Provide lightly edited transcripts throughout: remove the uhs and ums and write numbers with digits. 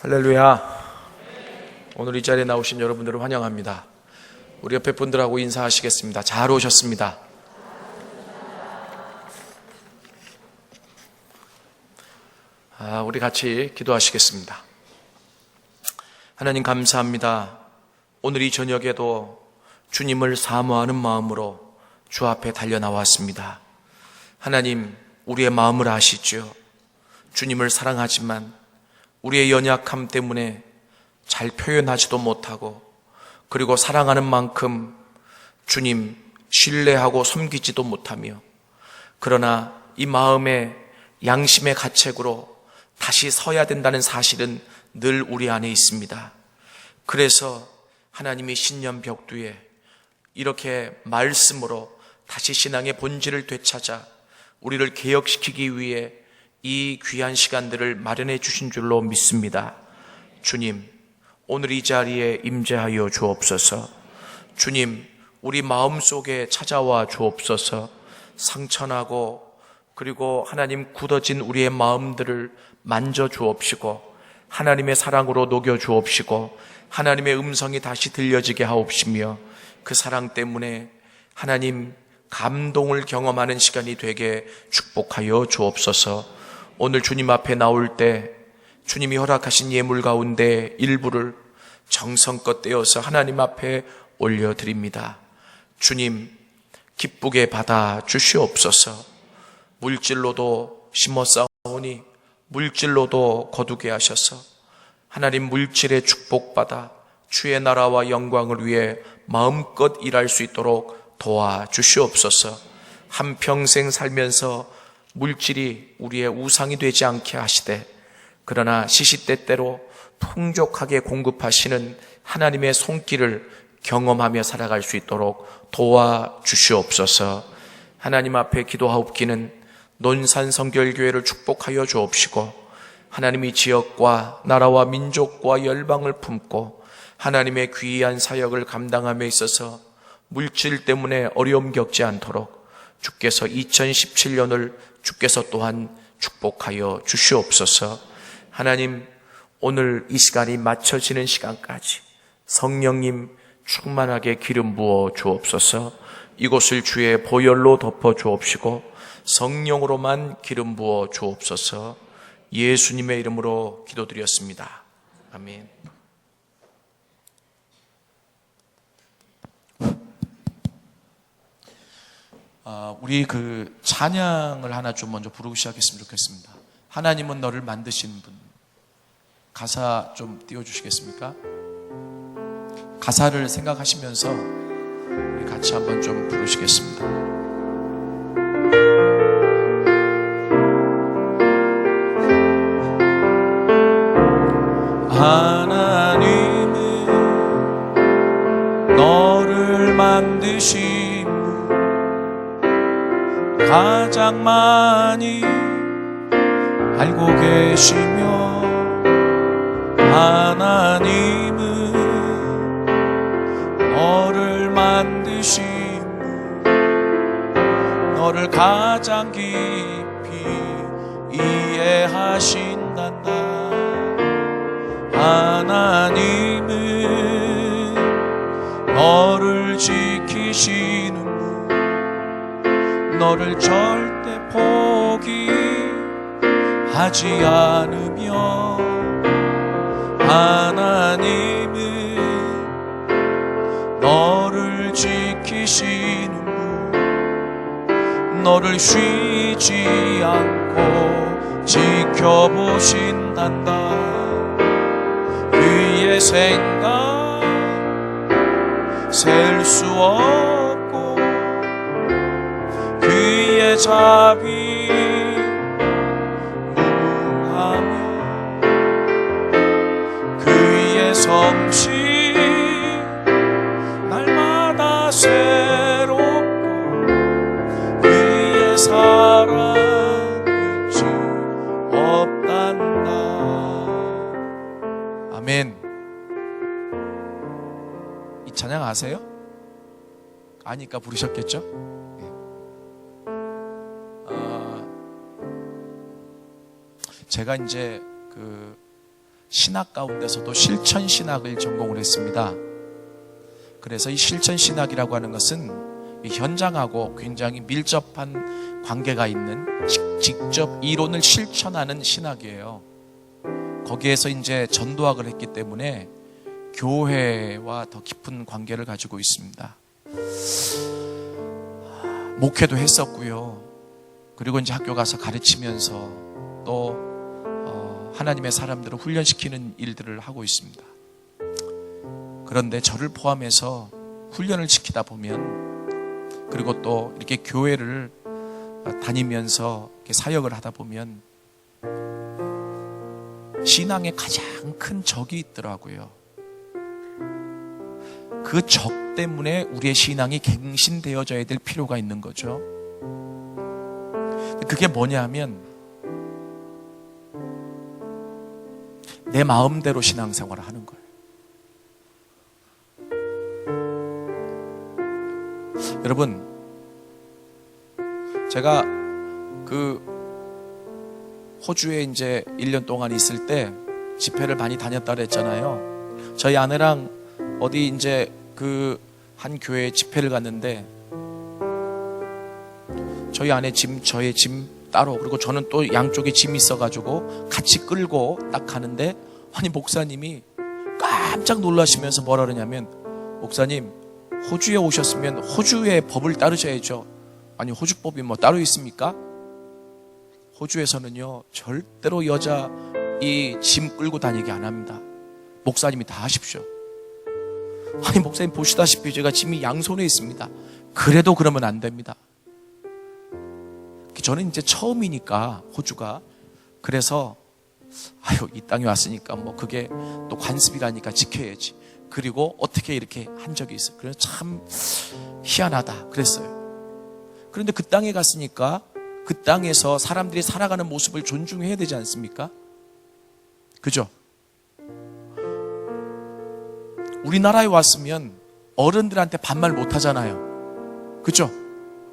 할렐루야. 오늘 이 자리에 나오신 여러분들을 환영합니다. 우리 옆에 분들하고 인사하시겠습니다. 잘 오셨습니다. 우리 같이 기도하시겠습니다. 하나님 감사합니다. 오늘 이 저녁에도 주님을 사모하는 마음으로 주 앞에 달려 나왔습니다. 하나님, 우리의 마음을 아시죠? 주님을 사랑하지만 우리의 연약함 때문에 잘 표현하지도 못하고, 그리고 사랑하는 만큼 주님 신뢰하고 섬기지도 못하며, 그러나 이 마음의 양심의 가책으로 다시 서야 된다는 사실은 늘 우리 안에 있습니다. 그래서 하나님이 신년 벽두에 이렇게 말씀으로 다시 신앙의 본질을 되찾아 우리를 개혁시키기 위해 이 귀한 시간들을 마련해 주신 줄로 믿습니다. 주님, 오늘 이 자리에 임재하여 주옵소서. 주님, 우리 마음속에 찾아와 주옵소서. 상처나고 그리고 하나님 굳어진 우리의 마음들을 만져 주옵시고, 하나님의 사랑으로 녹여 주옵시고, 하나님의 음성이 다시 들려지게 하옵시며, 그 사랑 때문에 하나님 감동을 경험하는 시간이 되게 축복하여 주옵소서. 오늘 주님 앞에 나올 때 주님이 허락하신 예물 가운데 일부를 정성껏 떼어서 하나님 앞에 올려드립니다. 주님, 기쁘게 받아 주시옵소서. 물질로도 심어 싸우니 물질로도 거두게 하셔서 하나님 물질의 축복받아 주의 나라와 영광을 위해 마음껏 일할 수 있도록 도와주시옵소서. 한평생 살면서 물질이 우리의 우상이 되지 않게 하시되, 그러나 시시때때로 풍족하게 공급하시는 하나님의 손길을 경험하며 살아갈 수 있도록 도와주시옵소서. 하나님 앞에 기도하옵기는 논산성결교회를 축복하여 주옵시고, 하나님이 지역과 나라와 민족과 열방을 품고 하나님의 귀한 사역을 감당함에 있어서 물질 때문에 어려움 겪지 않도록 주께서 2017년을 주께서 또한 축복하여 주시옵소서. 하나님, 오늘 이 시간이 맞춰지는 시간까지 성령님 충만하게 기름 부어 주옵소서. 이곳을 주의 보혈로 덮어 주옵시고 성령으로만 기름 부어 주옵소서. 예수님의 이름으로 기도드렸습니다. 아멘. 우리 찬양을 하나 좀 먼저 부르고 시작했으면 좋겠습니다. 하나님은 너를 만드신 분. 가사 좀 띄워주시겠습니까? 가사를 생각하시면서 우리 같이 한번 좀 부르시겠습니다. 하나님은 너를 만드신 가장 많이 알고 계시며, 하나님은 너를 만드신 너를 가장 깊이 이해하신단다. 하나님은 너를 지키시는 분, 너를 절대 포기하지 않으며, 하나님은 너를 지키시는 분, 너를 쉬지 않고 지켜보신단다. 그의 생각 셀 수 없고 그의 자비 무궁하며 그의 성실 날마다 새롭고 그의 사랑 끝이 없단다. 아멘. 이 찬양 아세요? 아니까 부르셨겠죠? 제가 이제 신학 가운데서도 실천신학을 전공을 했습니다. 그래서 이 실천신학이라고 하는 것은 이 현장하고 굉장히 밀접한 관계가 있는 직접 이론을 실천하는 신학이에요. 거기에서 이제 전도학을 했기 때문에 교회와 더 깊은 관계를 가지고 있습니다. 목회도 했었고요. 그리고 이제 학교 가서 가르치면서 또 하나님의 사람들을 훈련시키는 일들을 하고 있습니다. 그런데 저를 포함해서 훈련을 시키다 보면, 그리고 또 이렇게 교회를 다니면서 이렇게 사역을 하다 보면 신앙에 가장 큰 적이 있더라고요. 그 적 때문에 우리의 신앙이 갱신되어져야 될 필요가 있는 거죠. 그게 뭐냐 하면 내 마음대로 신앙생활을 하는 거예요. 여러분, 제가 호주에 이제 1년 동안 있을 때 집회를 많이 다녔다 그랬잖아요. 저희 아내랑 어디 이제 한 교회에 집회를 갔는데 저희 아내 짐, 저의 짐 따로, 그리고 저는 또 양쪽에 짐이 있어가지고 같이 끌고 딱 가는데, 아니 목사님이 깜짝 놀라시면서 뭐라 그러냐면, 목사님 호주에 오셨으면 호주의 법을 따르셔야죠. 아니 호주법이 뭐 따로 있습니까? 호주에서는요 절대로 여자 이 짐 끌고 다니게 안 합니다. 목사님이 다 하십시오. 아니 목사님 보시다시피 제가 짐이 양손에 있습니다. 그래도 그러면 안 됩니다. 저는 이제 처음이니까 호주가, 그래서 이 땅에 왔으니까 뭐 그게 또 관습이라니까 지켜야지. 그리고 어떻게 이렇게 한 적이 있어요. 그래서 참 희한하다 그랬어요. 그런데 그 땅에 갔으니까 그 땅에서 사람들이 살아가는 모습을 존중해야 되지 않습니까? 그죠? 우리나라에 왔으면 어른들한테 반말 못 하잖아요. 그죠?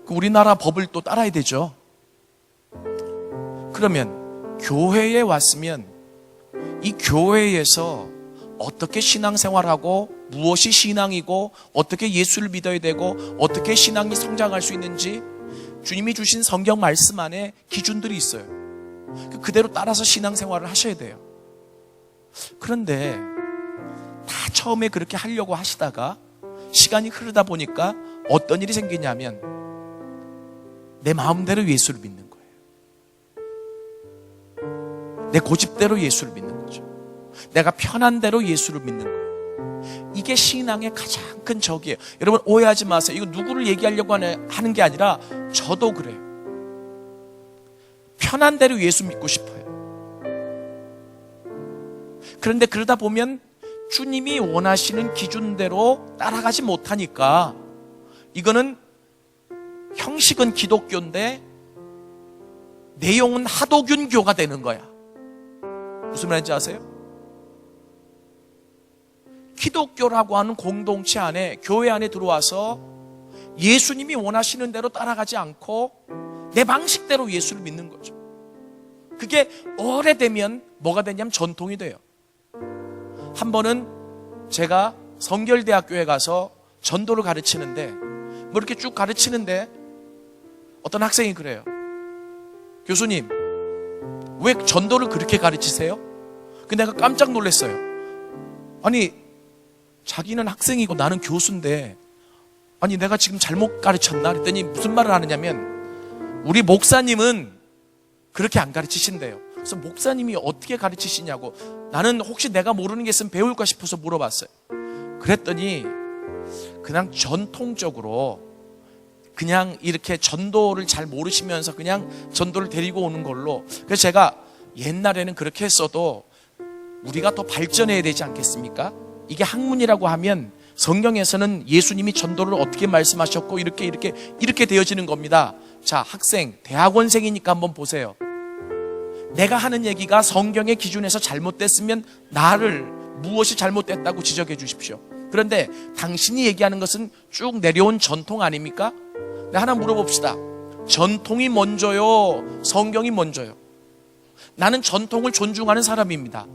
우리나라 법을 또 따라야 되죠. 그러면 교회에 왔으면 이 교회에서 어떻게 신앙생활하고 무엇이 신앙이고 어떻게 예수를 믿어야 되고 어떻게 신앙이 성장할 수 있는지 주님이 주신 성경 말씀 안에 기준들이 있어요. 그대로 따라서 신앙생활을 하셔야 돼요. 그런데 다 처음에 그렇게 하려고 하시다가 시간이 흐르다 보니까 어떤 일이 생기냐면 내 마음대로 예수를 믿는 거예요. 내 고집대로 예수를 믿는 거죠. 내가 편한 대로 예수를 믿는 거예요. 이게 신앙의 가장 큰 적이에요. 여러분 오해하지 마세요. 이거 누구를 얘기하려고 하는 게 아니라 저도 그래요. 편한 대로 예수 믿고 싶어요. 그런데 그러다 보면 주님이 원하시는 기준대로 따라가지 못하니까 이거는 형식은 기독교인데 내용은 하도균교가 되는 거야. 무슨 말인지 아세요? 기독교라고 하는 공동체 안에, 교회 안에 들어와서 예수님이 원하시는 대로 따라가지 않고 내 방식대로 예수를 믿는 거죠. 그게 오래되면 뭐가 되냐면 전통이 돼요. 한 번은 제가 성결대학교에 가서 전도를 가르치는데 뭐 이렇게 쭉 가르치는데 어떤 학생이 그래요. 교수님, 왜 전도를 그렇게 가르치세요? 근데 내가 깜짝 놀랐어요. 아니, 자기는 학생이고 나는 교수인데 아니 내가 지금 잘못 가르쳤나? 그랬더니 무슨 말을 하느냐면 우리 목사님은 그렇게 안 가르치신대요. 그래서 목사님이 어떻게 가르치시냐고, 나는 혹시 내가 모르는 게 있으면 배울까 싶어서 물어봤어요. 그랬더니 그냥 전통적으로 그냥 이렇게 전도를 잘 모르시면서 그냥 전도를 데리고 오는 걸로. 그래서 제가 옛날에는 그렇게 했어도 우리가 더 발전해야 되지 않겠습니까? 이게 학문이라고 하면 성경에서는 예수님이 전도를 어떻게 말씀하셨고 이렇게 되어지는 겁니다. 자, 학생, 대학원생이니까 한번 보세요. 내가 하는 얘기가 성경의 기준에서 잘못됐으면 나를 무엇이 잘못됐다고 지적해 주십시오. 그런데 당신이 얘기하는 것은 쭉 내려온 전통 아닙니까? 하나 물어봅시다. 전통이 먼저요, 성경이 먼저요? 나는 전통을 존중하는 사람입니다.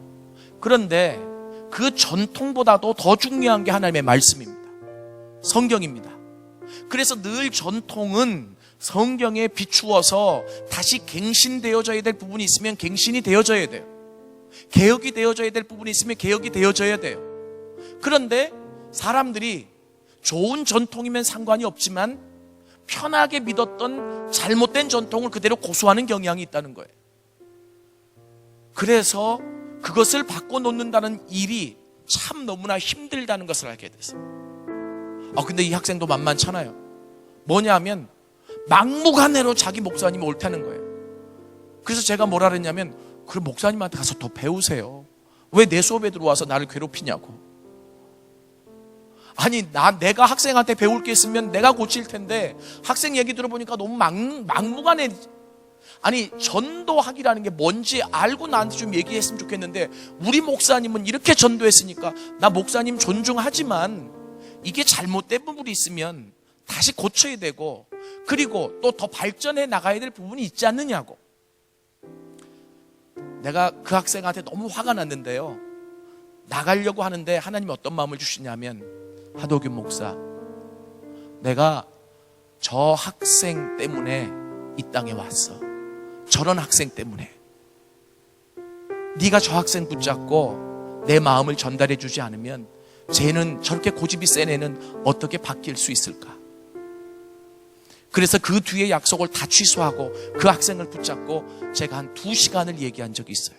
그런데 그 전통보다도 더 중요한 게 하나님의 말씀입니다. 성경입니다. 그래서 늘 전통은 성경에 비추어서 다시 갱신되어져야 될 부분이 있으면 갱신이 되어져야 돼요. 개혁이 되어져야 될 부분이 있으면 개혁이 되어져야 돼요. 그런데 사람들이 좋은 전통이면 상관이 없지만 편하게 믿었던 잘못된 전통을 그대로 고수하는 경향이 있다는 거예요. 그래서 그것을 바꿔놓는다는 일이 참 너무나 힘들다는 것을 알게 됐어요. 근데 이 학생도 만만찮아요. 뭐냐면 막무가내로 자기 목사님이 옳다는 거예요. 그래서 제가 뭐라 그랬냐면, 그럼 목사님한테 가서 더 배우세요. 왜 내 수업에 들어와서 나를 괴롭히냐고. 아니, 내가 학생한테 배울 게 있으면 내가 고칠 텐데 학생 얘기 들어보니까 너무 막무가내. 아니, 전도학이라는 게 뭔지 알고 나한테 좀 얘기했으면 좋겠는데, 우리 목사님은 이렇게 전도했으니까 나 목사님 존중하지만 이게 잘못된 부분이 있으면 다시 고쳐야 되고, 그리고 또 더 발전해 나가야 될 부분이 있지 않느냐고. 내가 그 학생한테 너무 화가 났는데요, 나가려고 하는데 하나님이 어떤 마음을 주시냐면, 하도균 목사, 내가 저 학생 때문에 이 땅에 왔어. 저런 학생 때문에. 네가 저 학생 붙잡고 내 마음을 전달해 주지 않으면 쟤는, 저렇게 고집이 센 애는 어떻게 바뀔 수 있을까? 그래서 그 뒤에 약속을 다 취소하고 그 학생을 붙잡고 제가 한 2시간을 얘기한 적이 있어요.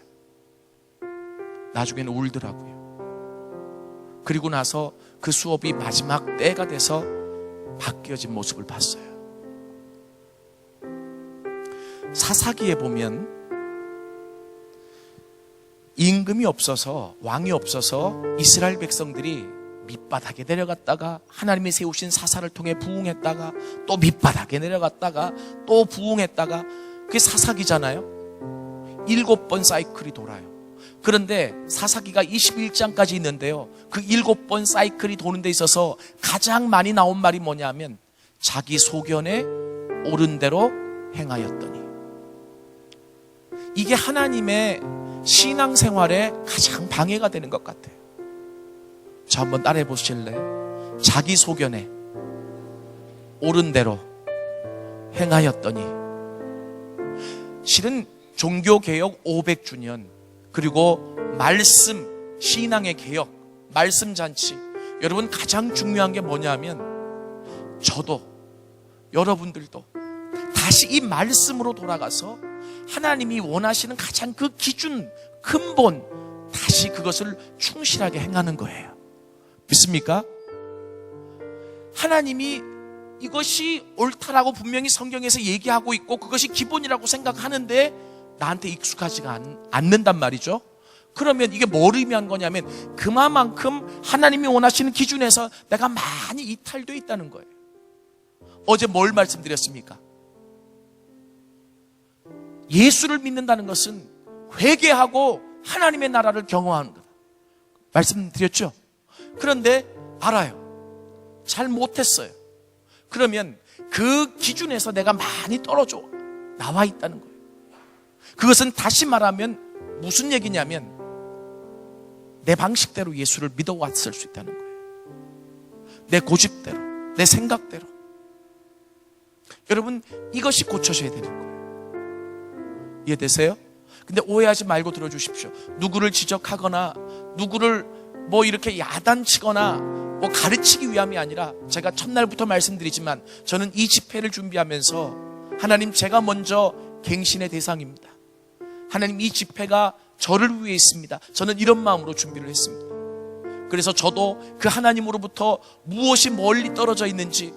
나중에는 울더라고요. 그리고 나서 그 수업이 마지막 때가 돼서 바뀌어진 모습을 봤어요. 사사기에 보면 임금이 없어서, 왕이 없어서 이스라엘 백성들이 밑바닥에 내려갔다가 하나님이 세우신 사사를 통해 부흥했다가 또 밑바닥에 내려갔다가 또 부흥했다가, 그게 사사기잖아요. 7번 사이클이 돌아요. 그런데 사사기가 21장까지 있는데요, 그 7번 사이클이 도는 데 있어서 가장 많이 나온 말이 뭐냐면, 자기 소견에 옳은 대로 행하였더니. 이게 하나님의 신앙생활에 가장 방해가 되는 것 같아요. 자, 한번 따라해 보실래요? 자기 소견에 옳은 대로 행하였더니. 실은 종교개혁 500주년, 그리고 말씀, 신앙의 개혁, 말씀 잔치, 여러분 가장 중요한 게 뭐냐면, 저도 여러분들도 다시 이 말씀으로 돌아가서 하나님이 원하시는 가장 그 기준, 근본, 다시 그것을 충실하게 행하는 거예요. 믿습니까? 하나님이 이것이 옳다라고 분명히 성경에서 얘기하고 있고 그것이 기본이라고 생각하는데 나한테 익숙하지가 않는단 말이죠. 그러면 이게 뭘 의미한 거냐면, 그만큼 하나님이 원하시는 기준에서 내가 많이 이탈되어 있다는 거예요. 어제 뭘 말씀드렸습니까? 예수를 믿는다는 것은 회개하고 하나님의 나라를 경험하는 거다. 말씀드렸죠? 그런데 알아요. 잘 못했어요. 그러면 그 기준에서 내가 많이 떨어져 나와 있다는 거예요. 그것은 다시 말하면 무슨 얘기냐면, 내 방식대로 예수를 믿어왔을 수 있다는 거예요. 내 고집대로, 내 생각대로. 여러분, 이것이 고쳐져야 되는 거예요. 이해되세요? 근데 오해하지 말고 들어주십시오. 누구를 지적하거나 누구를 뭐 이렇게 야단치거나 뭐 가르치기 위함이 아니라, 제가 첫날부터 말씀드리지만 저는 이 집회를 준비하면서 하나님, 제가 먼저 갱신의 대상입니다. 하나님, 이 집회가 저를 위해 있습니다. 저는 이런 마음으로 준비를 했습니다. 그래서 저도 그 하나님으로부터 무엇이 멀리 떨어져 있는지,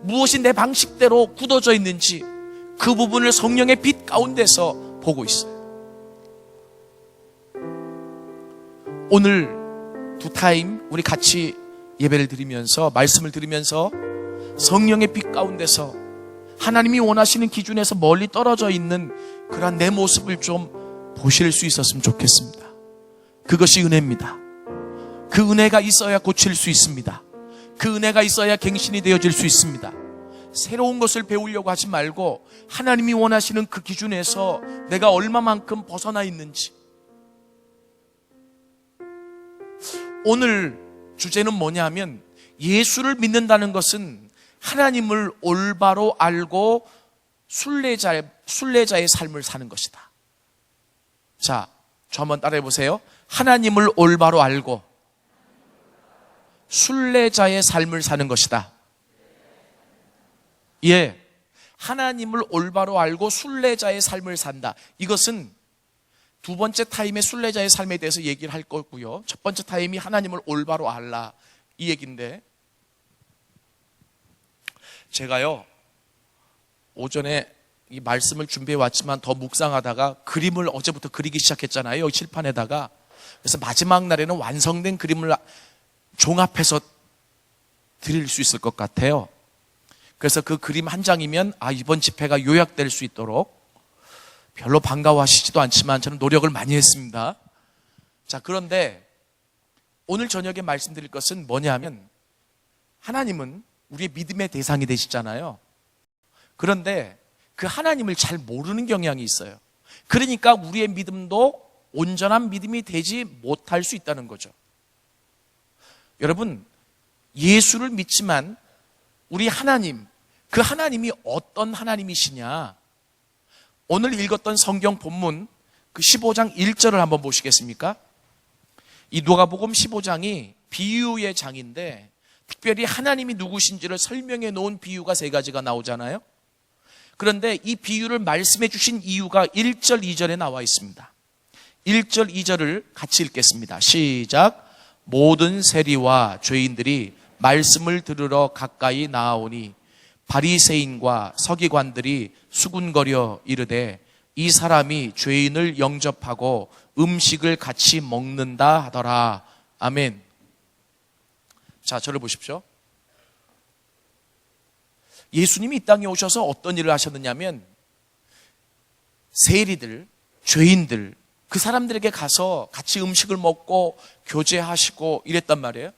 무엇이 내 방식대로 굳어져 있는지, 그 부분을 성령의 빛 가운데서 보고 있어요. 오늘 2타임 우리 같이 예배를 드리면서, 말씀을 들으면서 성령의 빛 가운데서 하나님이 원하시는 기준에서 멀리 떨어져 있는 그러한 내 모습을 좀 보실 수 있었으면 좋겠습니다. 그것이 은혜입니다. 그 은혜가 있어야 고칠 수 있습니다. 그 은혜가 있어야 갱신이 되어질 수 있습니다. 새로운 것을 배우려고 하지 말고 하나님이 원하시는 그 기준에서 내가 얼마만큼 벗어나 있는지, 오늘 주제는 뭐냐면 예수를 믿는다는 것은 하나님을 올바로 알고 순례자의 삶을 사는 것이다. 자, 저 한번 따라해 보세요. 하나님을 올바로 알고 순례자의 삶을 사는 것이다. 예, 하나님을 올바로 알고 순례자의 삶을 산다. 이것은 두 번째 타임의 순례자의 삶에 대해서 얘기를 할 거고요. 첫 번째 타임이 하나님을 올바로 알라, 이 얘기인데, 제가요 오전에 이 말씀을 준비해 왔지만 더 묵상하다가 그림을 어제부터 그리기 시작했잖아요, 여기 칠판에다가. 그래서 마지막 날에는 완성된 그림을 종합해서 드릴 수 있을 것 같아요. 그래서 그 그림 한 장이면 이번 집회가 요약될 수 있도록, 별로 반가워하시지도 않지만 저는 노력을 많이 했습니다. 자, 그런데 오늘 저녁에 말씀드릴 것은 뭐냐면, 하나님은 우리의 믿음의 대상이 되시잖아요. 그런데 그 하나님을 잘 모르는 경향이 있어요. 그러니까 우리의 믿음도 온전한 믿음이 되지 못할 수 있다는 거죠. 여러분, 예수를 믿지만 우리 하나님, 그 하나님이 어떤 하나님이시냐, 오늘 읽었던 성경 본문 그 15장 1절을 한번 보시겠습니까? 이 누가복음 15장이 비유의 장인데, 특별히 하나님이 누구신지를 설명해 놓은 비유가 3가지가 나오잖아요. 그런데 이 비유를 말씀해 주신 이유가 1절, 2절에 나와 있습니다. 1절, 2절을 같이 읽겠습니다. 시작. 모든 세리와 죄인들이 말씀을 들으러 가까이 나아오니 바리새인과 서기관들이 수군거려 이르되 이 사람이 죄인을 영접하고 음식을 같이 먹는다 하더라. 아멘. 자, 저를 보십시오. 예수님이 이 땅에 오셔서 어떤 일을 하셨느냐면, 세리들, 죄인들, 그 사람들에게 가서 같이 음식을 먹고 교제하시고 이랬단 말이에요.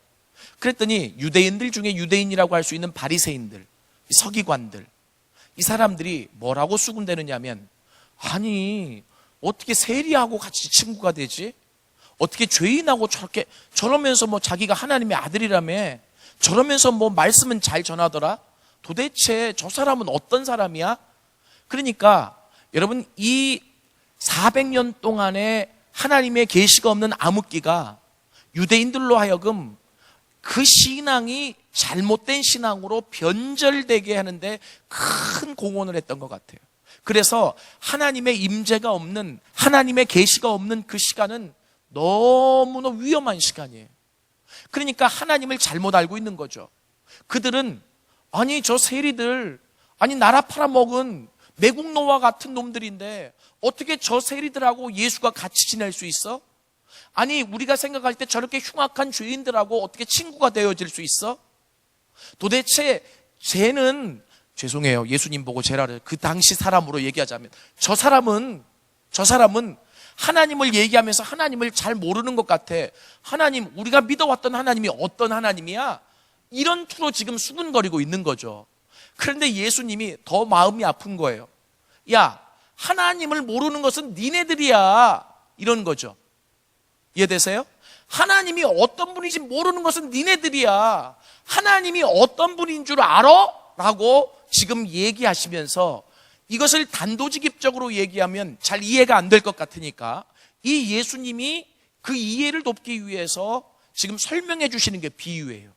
그랬더니 유대인들 중에 유대인이라고 할 수 있는 바리새인들, 서기관들, 이 사람들이 뭐라고 수군대느냐면, 아니 어떻게 세리하고 같이 친구가 되지? 어떻게 죄인하고 저러면서 자기가 하나님의 아들이라며 저러면서 말씀은 잘 전하더라? 도대체 저 사람은 어떤 사람이야? 그러니까 여러분, 이 400년 동안에 하나님의 계시가 없는 암흑기가 유대인들로 하여금 그 신앙이 잘못된 신앙으로 변절되게 하는데 큰 공헌을 했던 것 같아요. 그래서 하나님의 임재가 없는, 하나님의 계시가 없는 그 시간은 너무나 위험한 시간이에요. 그러니까 하나님을 잘못 알고 있는 거죠. 그들은 아니 저 세리들, 아니 나라 팔아먹은 매국노와 같은 놈들인데 어떻게 저 세리들하고 예수가 같이 지낼 수 있어? 아니 우리가 생각할 때 저렇게 흉악한 죄인들하고 어떻게 친구가 되어질 수 있어? 도대체 쟤는, 죄송해요, 예수님 보고 쟤라를 그 당시 사람으로 얘기하자면 저 사람은 하나님을 얘기하면서 하나님을 잘 모르는 것 같아. 하나님, 우리가 믿어왔던 하나님이 어떤 하나님이야? 이런 투로 지금 수군거리고 있는 거죠. 그런데 예수님이 더 마음이 아픈 거예요. 야, 하나님을 모르는 것은 니네들이야, 이런 거죠. 이해되세요? 하나님이 어떤 분인지 모르는 것은 니네들이야. 하나님이 어떤 분인 줄 알아? 라고 지금 얘기하시면서, 이것을 단도직입적으로 얘기하면 잘 이해가 안 될 것 같으니까 이 예수님이 그 이해를 돕기 위해서 지금 설명해 주시는 게 비유예요.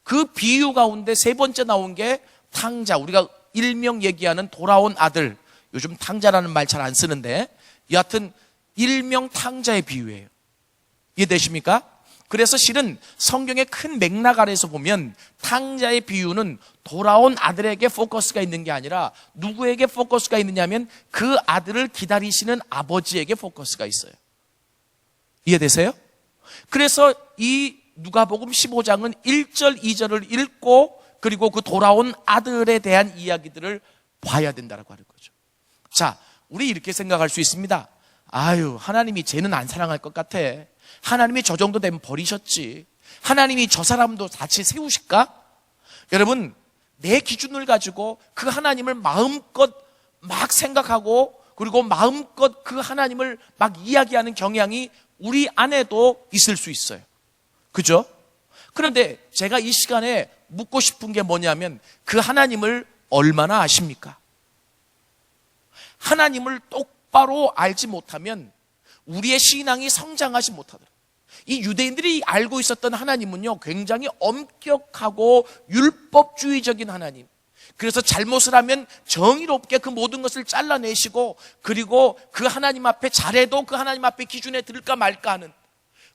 그 비유 가운데 3번째 나온 게 탕자, 우리가 일명 얘기하는 돌아온 아들, 요즘 탕자라는 말 잘 안 쓰는데 여하튼 일명 탕자의 비유예요. 이해되십니까? 그래서 실은 성경의 큰 맥락 아래에서 보면 탕자의 비유는 돌아온 아들에게 포커스가 있는 게 아니라 누구에게 포커스가 있느냐면 그 아들을 기다리시는 아버지에게 포커스가 있어요. 이해되세요? 그래서 이 누가복음 15장은 1절, 2절을 읽고 그리고 그 돌아온 아들에 대한 이야기들을 봐야 된다고 하는 거죠. 자, 우리 이렇게 생각할 수 있습니다. 아유, 하나님이 쟤는 안 사랑할 것 같아. 하나님이 저 정도 되면 버리셨지. 하나님이 저 사람도 같이 세우실까? 여러분, 내 기준을 가지고 그 하나님을 마음껏 막 생각하고 그리고 마음껏 그 하나님을 막 이야기하는 경향이 우리 안에도 있을 수 있어요. 그죠? 그런데 제가 이 시간에 묻고 싶은 게 뭐냐면 그 하나님을 얼마나 아십니까? 하나님을 똑바로 알지 못하면 우리의 신앙이 성장하지 못하더라. 이 유대인들이 알고 있었던 하나님은요, 굉장히 엄격하고 율법주의적인 하나님. 그래서 잘못을 하면 정의롭게 그 모든 것을 잘라내시고, 그리고 그 하나님 앞에 잘해도 그 하나님 앞에 기준에 들까 말까 하는,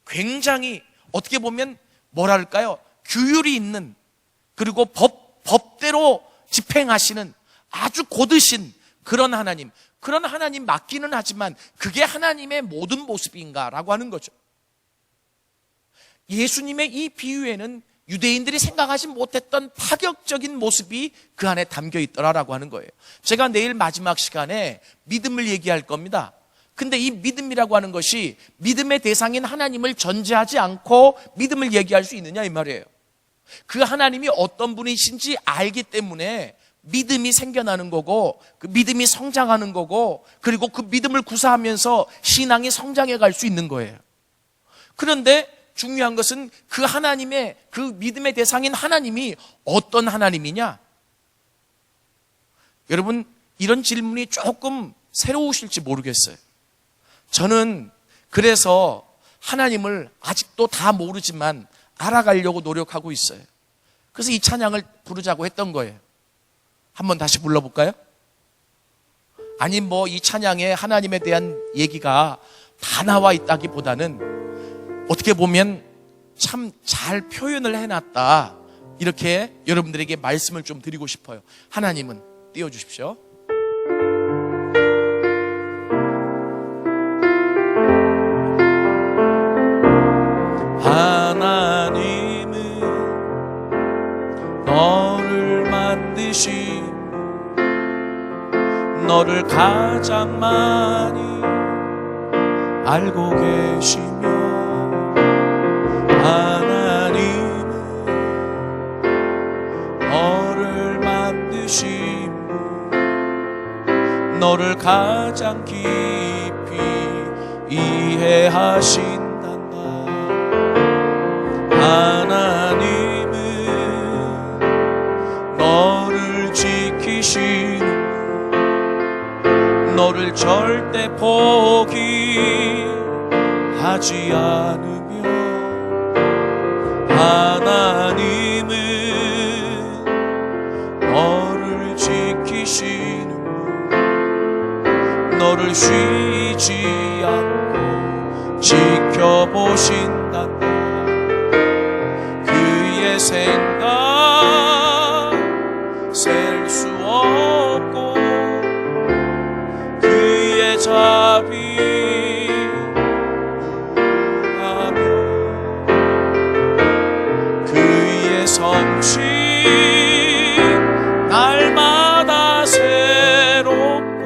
굉장히 어떻게 보면 뭐랄까요, 규율이 있는, 그리고 법대로 집행하시는 아주 고드신 그런 하나님. 그런 하나님 맞기는 하지만 그게 하나님의 모든 모습인가라고 하는 거죠. 예수님의 이 비유에는 유대인들이 생각하지 못했던 파격적인 모습이 그 안에 담겨 있더라라고 하는 거예요. 제가 내일 마지막 시간에 믿음을 얘기할 겁니다. 근데 이 믿음이라고 하는 것이 믿음의 대상인 하나님을 전제하지 않고 믿음을 얘기할 수 있느냐 이 말이에요. 그 하나님이 어떤 분이신지 알기 때문에 믿음이 생겨나는 거고, 그 믿음이 성장하는 거고, 그리고 그 믿음을 구사하면서 신앙이 성장해 갈 수 있는 거예요. 그런데 중요한 것은 그 하나님의, 그 믿음의 대상인 하나님이 어떤 하나님이냐? 여러분, 이런 질문이 조금 새로우실지 모르겠어요. 저는 그래서 하나님을 아직도 다 모르지만 알아가려고 노력하고 있어요. 그래서 이 찬양을 부르자고 했던 거예요. 한번 다시 불러볼까요? 아니 뭐 이 찬양에 하나님에 대한 얘기가 다 나와 있다기보다는 어떻게 보면 참 잘 표현을 해놨다, 이렇게 여러분들에게 말씀을 좀 드리고 싶어요. 하나님은 띄워주십시오. 하나님은 너를 만드신, 너를 가장 많이 알고 계시며, 하나님은 너를 만드신 분, 너를 가장 깊이 이해하신단다. 하나님은 너를 지키신, 너를 절대 포기하지 않으며, 하나님은 너를 지키시는, 너를 쉬지 않고 지켜보신단다. 그의 생각 셀 수 없고 그의 자비 무하며 그의 성실 날마다 새롭고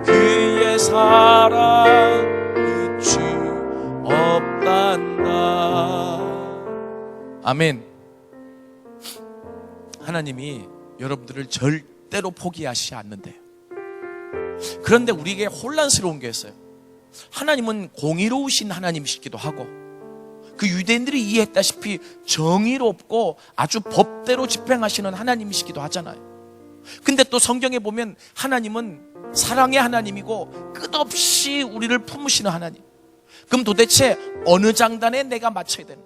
그의 사랑 끝이 없단다. 아멘. 하나님이 여러분들을 절대로 포기하시지 않는데요. 그런데 우리에게 혼란스러운 게 있어요. 하나님은 공의로우신 하나님이시기도 하고, 그 유대인들이 이해했다시피 정의롭고 아주 법대로 집행하시는 하나님이시기도 하잖아요. 근데 또 성경에 보면 하나님은 사랑의 하나님이고 끝없이 우리를 품으시는 하나님. 그럼 도대체 어느 장단에 내가 맞춰야 되는?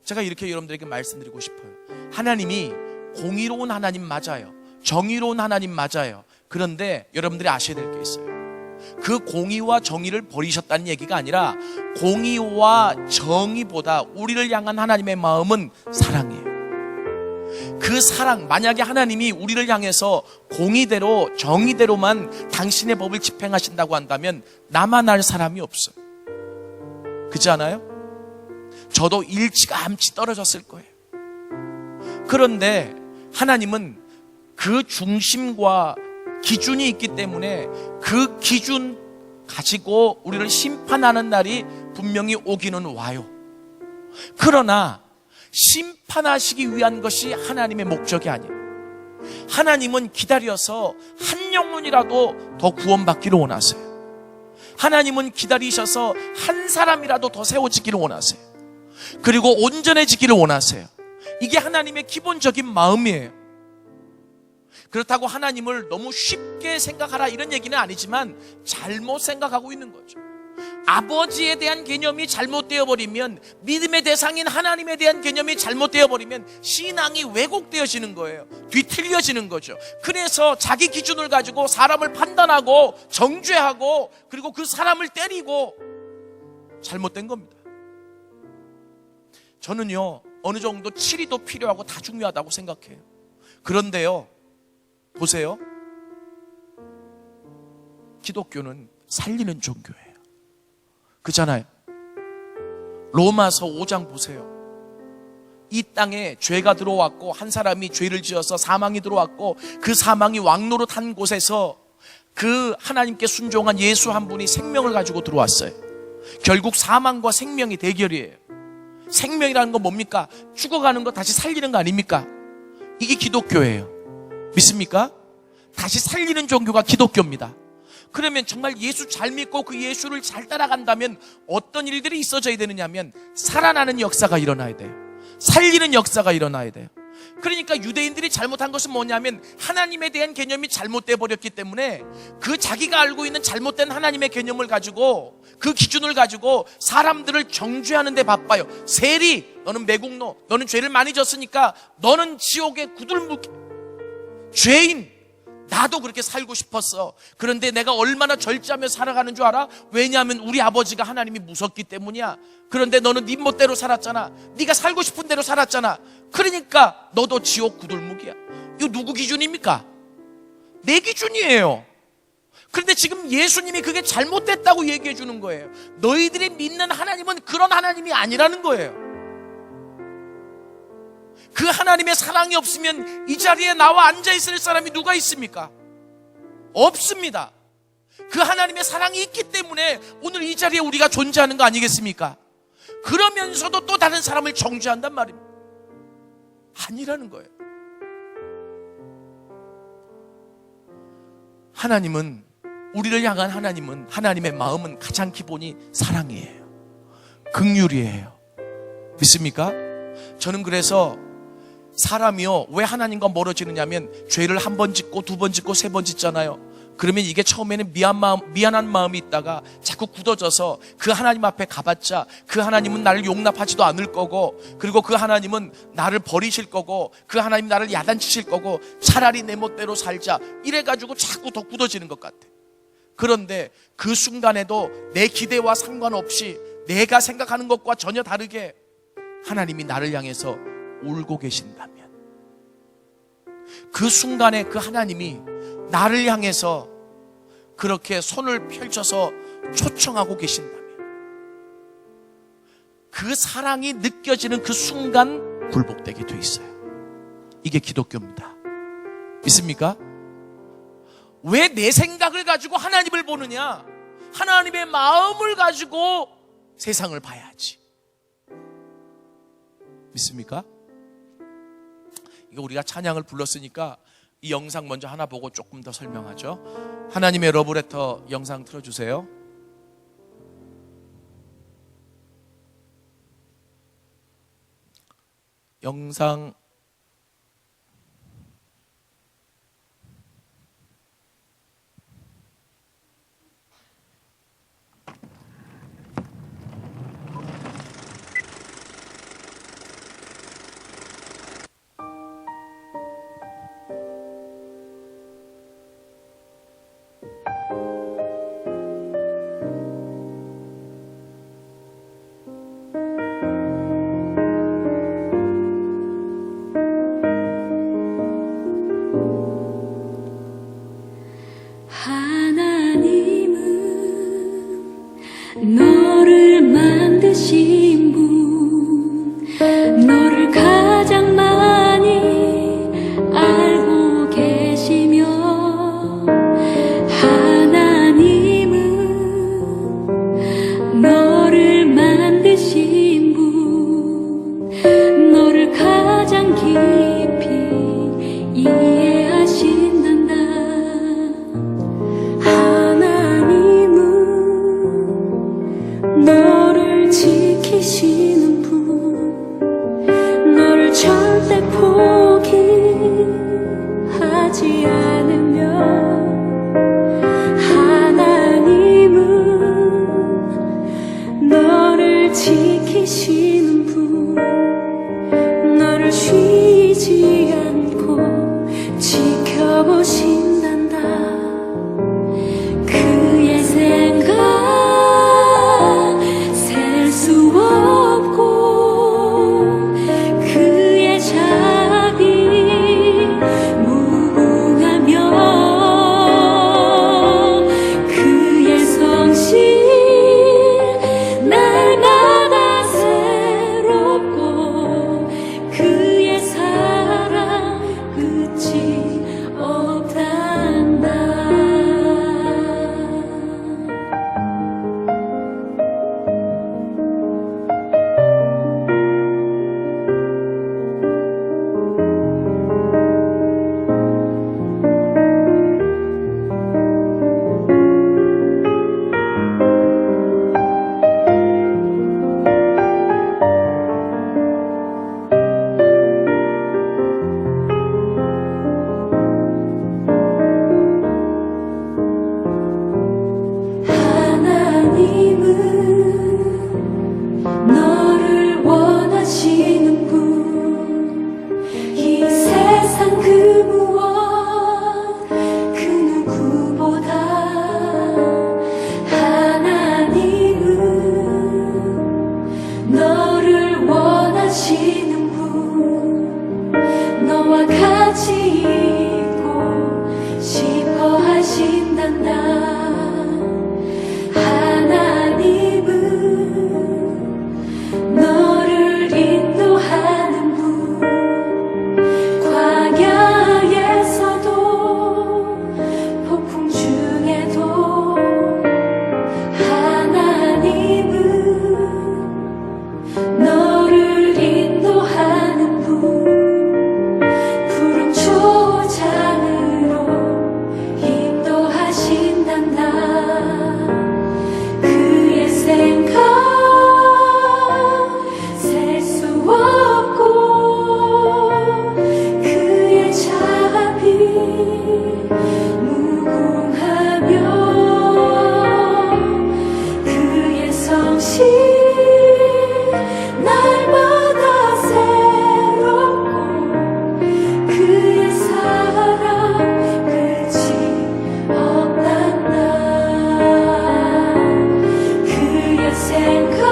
제가 이렇게 여러분들에게 말씀드리고 싶어요. 하나님이 공의로운 하나님 맞아요. 정의로운 하나님 맞아요. 그런데 여러분들이 아셔야 될 게 있어요. 그 공의와 정의를 버리셨다는 얘기가 아니라 공의와 정의보다 우리를 향한 하나님의 마음은 사랑이에요. 그 사랑, 만약에 하나님이 우리를 향해서 공의대로 정의대로만 당신의 법을 집행하신다고 한다면 나만 알 사람이 없어요. 그렇지 않아요? 저도 일찌감치 떨어졌을 거예요. 그런데 하나님은 그 중심과 기준이 있기 때문에 그 기준 가지고 우리를 심판하는 날이 분명히 오기는 와요. 그러나 심판하시기 위한 것이 하나님의 목적이 아니에요. 하나님은 기다려서 한 영혼이라도 더 구원받기를 원하세요. 하나님은 기다리셔서 한 사람이라도 더 세워지기를 원하세요. 그리고 온전해지기를 원하세요. 이게 하나님의 기본적인 마음이에요. 그렇다고 하나님을 너무 쉽게 생각하라 이런 얘기는 아니지만 잘못 생각하고 있는 거죠. 아버지에 대한 개념이 잘못되어 버리면, 믿음의 대상인 하나님에 대한 개념이 잘못되어 버리면 신앙이 왜곡되어지는 거예요. 뒤틀려지는 거죠. 그래서 자기 기준을 가지고 사람을 판단하고 정죄하고 그리고 그 사람을 때리고 잘못된 겁니다. 저는요, 어느 정도 치리도 필요하고 다 중요하다고 생각해요. 그런데요, 보세요. 기독교는 살리는 종교예요. 그잖아요. 로마서 5장 보세요. 이 땅에 죄가 들어왔고 한 사람이 죄를 지어서 사망이 들어왔고 그 사망이 왕노릇 한 곳에서 그 하나님께 순종한 예수 한 분이 생명을 가지고 들어왔어요. 결국 사망과 생명이 대결이에요. 생명이라는 건 뭡니까? 죽어가는 거 다시 살리는 거 아닙니까? 이게 기독교예요. 믿습니까? 다시 살리는 종교가 기독교입니다. 그러면 정말 예수 잘 믿고 그 예수를 잘 따라간다면 어떤 일들이 있어져야 되느냐면 살아나는 역사가 일어나야 돼요. 살리는 역사가 일어나야 돼요. 그러니까 유대인들이 잘못한 것은 뭐냐면 하나님에 대한 개념이 잘못돼 버렸기 때문에 그 자기가 알고 있는 잘못된 하나님의 개념을 가지고 그 기준을 가지고 사람들을 정죄하는 데 바빠요. 세리, 너는 매국노, 너는 죄를 많이 졌으니까 너는 지옥에 구들무게. 죄인, 나도 그렇게 살고 싶었어. 그런데 내가 얼마나 절제하며 살아가는 줄 알아? 왜냐하면 우리 아버지가 하나님이 무섭기 때문이야. 그런데 너는 네 멋대로 살았잖아. 네가 살고 싶은 대로 살았잖아. 그러니까 너도 지옥 구들무기야. 이거 누구 기준입니까? 내 기준이에요. 그런데 지금 예수님이 그게 잘못됐다고 얘기해 주는 거예요. 너희들이 믿는 하나님은 그런 하나님이 아니라는 거예요. 그 하나님의 사랑이 없으면 이 자리에 나와 앉아있을 사람이 누가 있습니까? 없습니다. 그 하나님의 사랑이 있기 때문에 오늘 이 자리에 우리가 존재하는 거 아니겠습니까? 그러면서도 또 다른 사람을 정죄한단 말입니다. 아니라는 거예요. 하나님은, 우리를 향한 하나님은, 하나님의 마음은 가장 기본이 사랑이에요. 긍휼이에요. 믿습니까? 저는 그래서 사람이요, 왜 하나님과 멀어지느냐면 죄를 한 번 짓고 두 번 짓고 세 번 짓잖아요. 그러면 이게 처음에는 미안한 마음이 있다가 자꾸 굳어져서 그 하나님 앞에 가봤자 그 하나님은 나를 용납하지도 않을 거고, 그리고 그 하나님은 나를 버리실 거고, 그 하나님 나를 야단치실 거고, 차라리 내 멋대로 살자 이래가지고 자꾸 더 굳어지는 것 같아. 그런데 그 순간에도 내 기대와 상관없이 내가 생각하는 것과 전혀 다르게 하나님이 나를 향해서 울고 계신다면, 그 순간에 그 하나님이 나를 향해서 그렇게 손을 펼쳐서 초청하고 계신다면, 그 사랑이 느껴지는 그 순간 굴복되게 돼 있어요. 이게 기독교입니다. 믿습니까? 왜 내 생각을 가지고 하나님을 보느냐? 하나님의 마음을 가지고 세상을 봐야지. 믿습니까? 이거 우리가 찬양을 불렀으니까 이 영상 먼저 하나 보고 조금 더 설명하죠. 하나님의 러브레터 영상 틀어주세요. 영상 너를 만드신 분, 너를 가장 많이 알고 계시며, 하나님은 너를 만드신 분, 너를 가장 깊이 이해하신단다. 하나님은 지키시는 분, 너를 절대 포기하지 않으며, 하나님은 너를 지키시는 분, 너를 쉬지 않고 지켜보신단다. 그의 생각 셀 수 없고, 그의 자비 무궁하며, 그의 성실 날마다 새롭고, 그의 사랑 끝이 없단다. 하나님은 너를 원하시는 분, 이 세상 그 무엇 그 누구보다. 하나님은 너를 원하시는 분, 너와 같이 있고 싶어 하신단다. 하나님은 너를 인도하는 분, 광야에서도 폭풍 중에도. 하나님은 너를 인도하는 분, 푸른 초장으로 인도하신단다. 그의 생각 셀 수 없고, 그의 자비 무궁하며, 그의 성실 날마다 새롭고, 그의 사랑 끝이 없단다. 그의 생각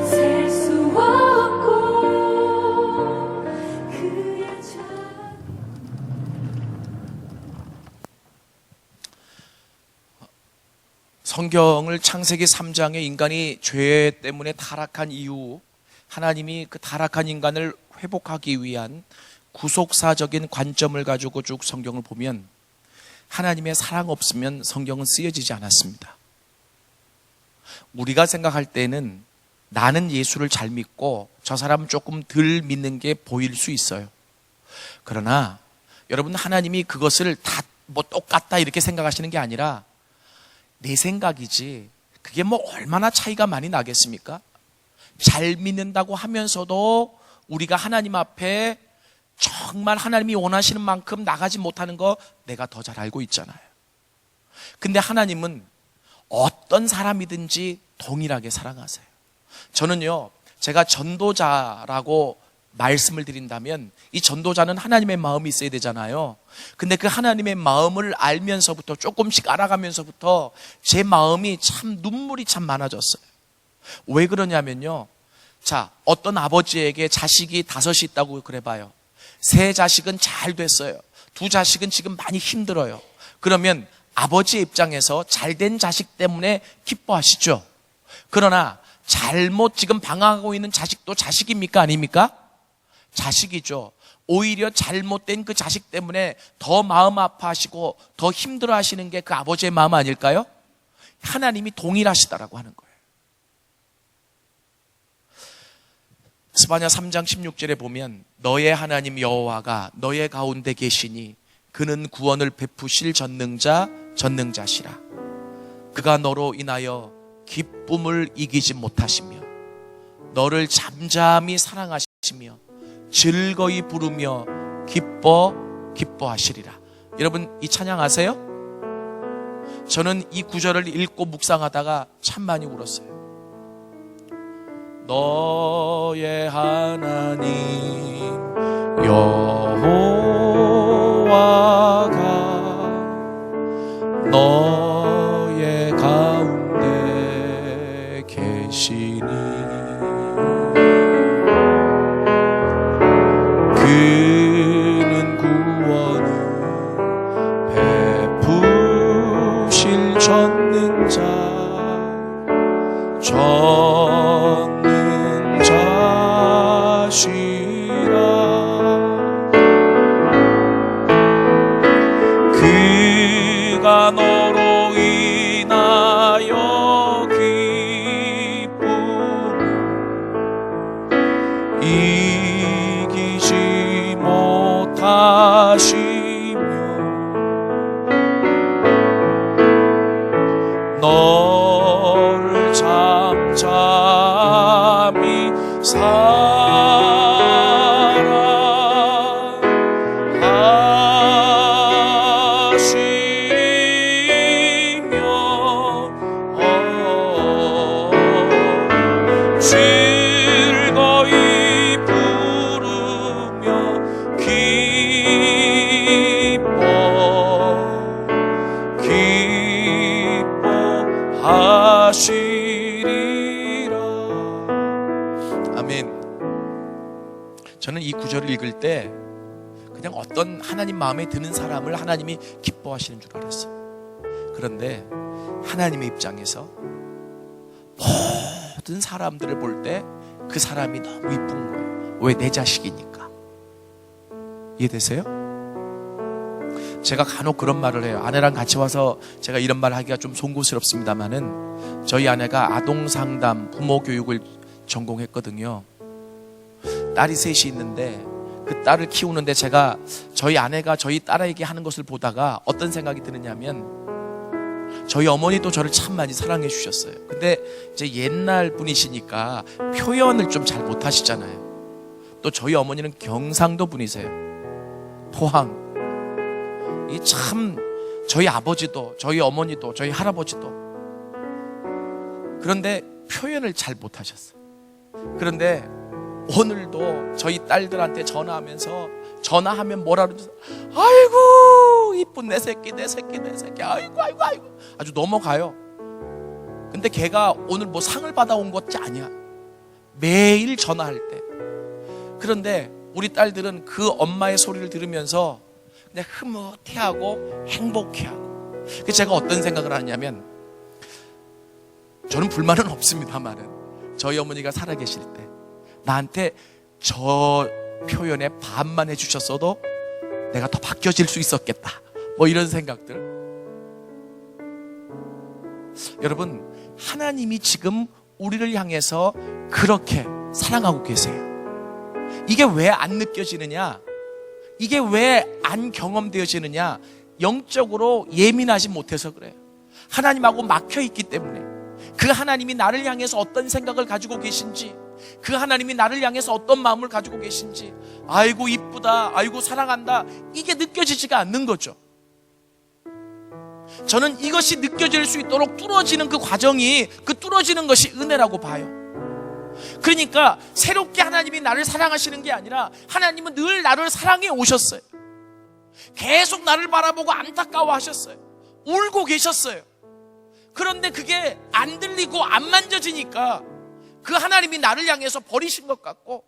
셀 수 없고, 그의 자비. 성경을 창세기 3장에 인간이 죄 때문에 타락한 이후 하나님이 그 타락한 인간을 회복하기 위한 구속사적인 관점을 가지고 쭉 성경을 보면 하나님의 사랑 없으면 성경은 쓰여지지 않았습니다. 우리가 생각할 때는 나는 예수를 잘 믿고 저 사람은 조금 덜 믿는 게 보일 수 있어요. 그러나 여러분, 하나님이 그것을 다 뭐 똑같다 이렇게 생각하시는 게 아니라 내 생각이지 그게 뭐 얼마나 차이가 많이 나겠습니까? 잘 믿는다고 하면서도 우리가 하나님 앞에 정말 하나님이 원하시는 만큼 나가지 못하는 거 내가 더 잘 알고 있잖아요. 근데 하나님은 어떤 사람이든지 동일하게 사랑하세요. 저는요, 제가 전도자라고 말씀을 드린다면 이 전도자는 하나님의 마음이 있어야 되잖아요. 근데 그 하나님의 마음을 알면서부터, 조금씩 알아가면서부터 제 마음이 참 눈물이 참 많아졌어요. 왜 그러냐면요, 자, 어떤 아버지에게 자식이 5이 있다고 그래봐요. 3 자식은 잘 됐어요. 2 자식은 지금 많이 힘들어요. 그러면 아버지의 입장에서 잘된 자식 때문에 기뻐하시죠. 그러나 잘못 지금 방황하고 있는 자식도 자식입니까? 아닙니까? 자식이죠. 오히려 잘못된 그 자식 때문에 더 마음 아파하시고 더 힘들어 하시는 게 그 아버지의 마음 아닐까요? 하나님이 동일하시다라고 하는 거예요. 스바냐 3장 16절에 보면 너의 하나님 여호와가 너의 가운데 계시니 그는 구원을 베푸실 전능자시라. 그가 너로 인하여 기쁨을 이기지 못하시며 너를 잠잠히 사랑하시며 즐거이 부르며 기뻐하시리라. 여러분 이 찬양 아세요? 저는 이 구절을 읽고 묵상하다가 참 많이 울었어요. 너의 하나님 여호와가 너의 가운데 계시니 그는 구원을 베푸실 전능자시라. 그가 너로 인하여 기쁨 이기지 못하시며 너를 잠잠히 사랑하시며 즐거이 부르며 기뻐하시리라. 아멘. 저는 이 구절을 읽을 때 그냥 어떤 하나님 마음에 드는 사람을 하나님이 기뻐하시는 줄 알았어요. 그런데 하나님의 입장에서 모든 사람들을 볼 때 그 사람이 너무 이쁜 거예요. 왜? 내 자식이니까. 이해되세요? 제가 간혹 그런 말을 해요. 아내랑 같이 와서 제가 이런 말 하기가 좀 송구스럽습니다만은 저희 아내가 아동상담 부모교육을 전공했거든요. 딸이 셋이 있는데 그 딸을 키우는데 제가 저희 아내가 저희 딸에게 하는 것을 보다가 어떤 생각이 드느냐면 저희 어머니도 저를 참 많이 사랑해 주셨어요. 근데 이제 옛날 분이시니까 표현을 좀 잘 못하시잖아요. 또 저희 어머니는 경상도 분이세요. 포항. 이 참 저희 아버지도 저희 어머니도 저희 할아버지도 그런데 표현을 잘 못하셨어요. 그런데 오늘도 저희 딸들한테 전화하면 뭐라 그러죠? 아이고 이쁜 내 새끼 아이고 아주 넘어가요. 근데 걔가 오늘 뭐 상을 받아온 것이 아니야. 매일 전화할 때. 그런데 우리 딸들은 그 엄마의 소리를 들으면서 그냥 흐뭇해하고 행복해하고. 그래서 제가 어떤 생각을 하냐면 저는 불만은 없습니다만은 저희 어머니가 살아계실 때 나한테 저 표현에 반만 해주셨어도 내가 더 바뀌어질 수 있었겠다. 뭐 이런 생각들. 여러분, 하나님이 지금 우리를 향해서 그렇게 사랑하고 계세요. 이게 왜 안 느껴지느냐? 이게 왜 안 경험되어지느냐? 영적으로 예민하지 못해서 그래요. 하나님하고 막혀있기 때문에. 그 하나님이 나를 향해서 어떤 생각을 가지고 계신지, 그 하나님이 나를 향해서 어떤 마음을 가지고 계신지, 아이고 이쁘다, 아이고 사랑한다, 이게 느껴지지가 않는 거죠. 저는 이것이 느껴질 수 있도록 뚫어지는 그 과정이, 그 뚫어지는 것이 은혜라고 봐요. 그러니까 새롭게 하나님이 나를 사랑하시는 게 아니라 하나님은 늘 나를 사랑해 오셨어요. 계속 나를 바라보고 안타까워하셨어요. 울고 계셨어요. 그런데 그게 안 들리고 안 만져지니까 그 하나님이 나를 향해서 버리신 것 같고,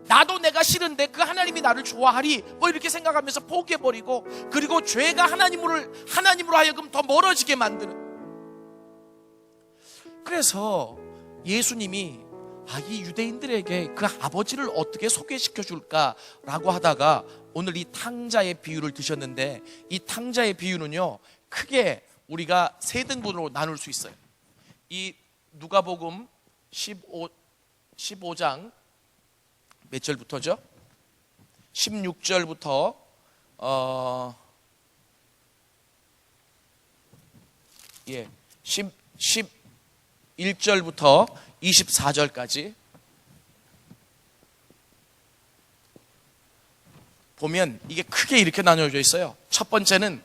나도 내가 싫은데 그 하나님이 나를 좋아하리 뭐 이렇게 생각하면서 포기해버리고, 그리고 죄가 하나님으로 하여금 더 멀어지게 만드는. 그래서 예수님이 이 유대인들에게 그 아버지를 어떻게 소개시켜 줄까라고 하다가 오늘 이 탕자의 비유를 드셨는데, 이 탕자의 비유는요 크게 우리가 세 등분으로 나눌 수 있어요. 이 누가복음 15장 몇 절부터죠? 16절부터 16 1절부터 24절까지 보면 이게 크게 이렇게 나뉘어져 있어요. 첫 번째는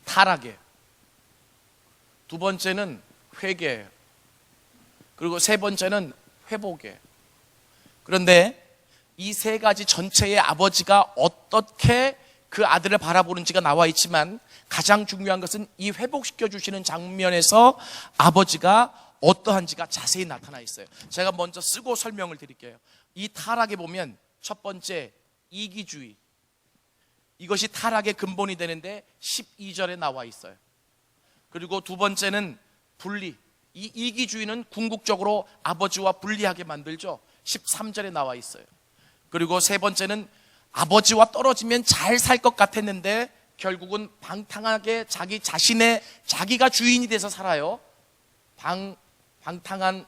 타락이에요. 두 번째는 회개예요. 그리고 세 번째는 회복이에요. 그런데 이 세 가지 전체의 아버지가 어떻게 그 아들을 바라보는지가 나와 있지만 가장 중요한 것은 이 회복시켜 주시는 장면에서 아버지가 어떠한지가 자세히 나타나 있어요. 제가 먼저 쓰고 설명을 드릴게요. 이 타락에 보면 첫 번째 이기주의, 이것이 타락의 근본이 되는데 12절에 나와 있어요. 그리고 두 번째는 분리, 이 이기주의는 궁극적으로 아버지와 분리하게 만들죠. 13절에 나와 있어요. 그리고 세 번째는 아버지와 떨어지면 잘 살 것 같았는데 결국은 방탕하게 자기 자신의 자기가 주인이 돼서 살아요. 방탕한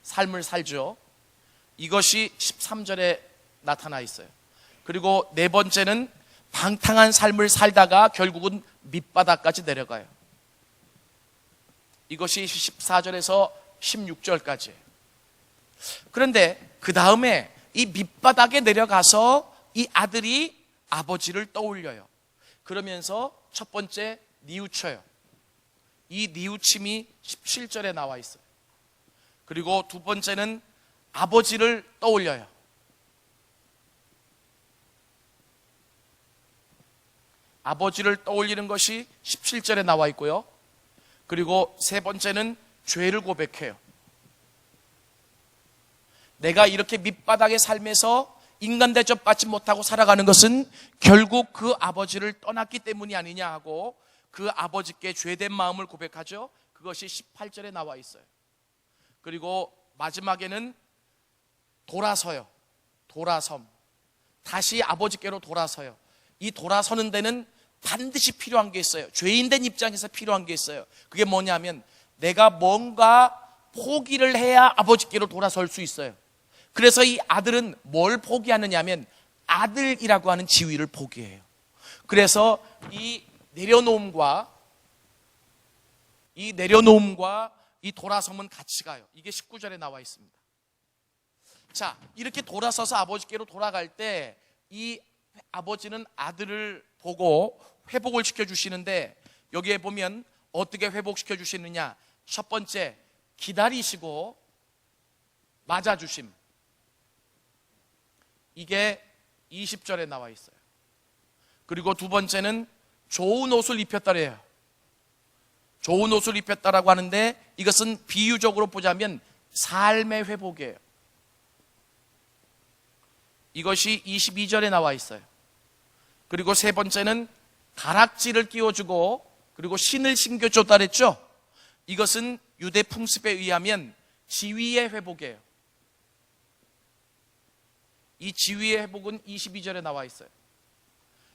삶을 살죠. 이것이 13절에 나타나 있어요. 그리고 네 번째는 방탕한 삶을 살다가 결국은 밑바닥까지 내려가요. 이것이 14절에서 16절까지예요. 그런데 그 다음에 이 밑바닥에 내려가서 이 아들이 아버지를 떠올려요. 그러면서 첫 번째 뉘우쳐요. 이 뉘우침이 17절에 나와 있어요. 그리고 두 번째는 아버지를 떠올려요. 아버지를 떠올리는 것이 17절에 나와 있고요. 그리고 세 번째는 죄를 고백해요. 내가 이렇게 밑바닥의 삶에서 인간 대접받지 못하고 살아가는 것은 결국 그 아버지를 떠났기 때문이 아니냐 하고 그 아버지께 죄된 마음을 고백하죠. 그것이 18절에 나와 있어요. 그리고 마지막에는 돌아서요. 돌아섬. 다시 아버지께로 돌아서요. 이 돌아서는 데는 반드시 필요한 게 있어요. 죄인된 입장에서 필요한 게 있어요. 그게 뭐냐면 내가 뭔가 포기를 해야 아버지께로 돌아설 수 있어요. 그래서 이 아들은 뭘 포기하느냐 하면 아들이라고 하는 지위를 포기해요. 그래서 이 내려놓음과 이 돌아섬은 같이 가요. 이게 19절에 나와 있습니다. 자, 이렇게 돌아서서 아버지께로 돌아갈 때 이 아버지는 아들을 보고 회복을 시켜주시는데 여기에 보면 어떻게 회복시켜 주시느냐. 첫 번째, 기다리시고 맞아주심. 이게 20절에 나와 있어요. 그리고 두 번째는 좋은 옷을 입혔다래요. 좋은 옷을 입혔다라고 하는데 이것은 비유적으로 보자면 삶의 회복이에요. 이것이 22절에 나와 있어요. 그리고 세 번째는 가락지를 끼워주고 그리고 신을 신겨줬다 그랬죠. 이것은 유대 풍습에 의하면 지위의 회복이에요. 이 지위의 회복은 22절에 나와 있어요.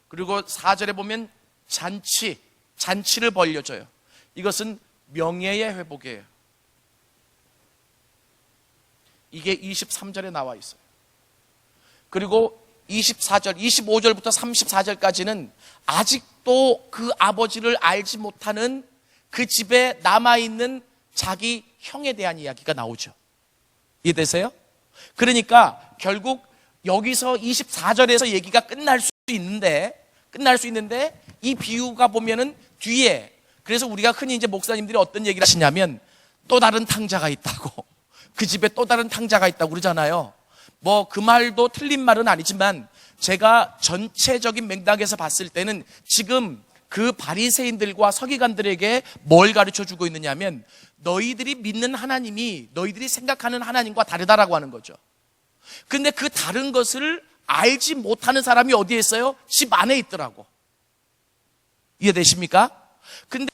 그리고 4절에 보면 잔치를 벌려줘요. 이것은 명예의 회복이에요. 이게 23절에 나와 있어요. 그리고 24절, 25절부터 34절까지는 아직도 그 아버지를 알지 못하는 그 집에 남아있는 자기 형에 대한 이야기가 나오죠. 이해되세요? 그러니까 결국 여기서 24절에서 얘기가 끝날 수 있는데 이 비유가 보면은 뒤에, 그래서 우리가 흔히 이제 목사님들이 어떤 얘기를 하시냐면 또 다른 탕자가 있다고, 그 집에 또 다른 탕자가 있다고 그러잖아요. 뭐 그 말도 틀린 말은 아니지만 제가 전체적인 맥락에서 봤을 때는 지금 그 바리새인들과 서기관들에게 뭘 가르쳐 주고 있느냐면 너희들이 믿는 하나님이 너희들이 생각하는 하나님과 다르다라고 하는 거죠. 근데 그 다른 것을 알지 못하는 사람이 어디에 있어요? 집 안에 있더라고. 이해되십니까? 근데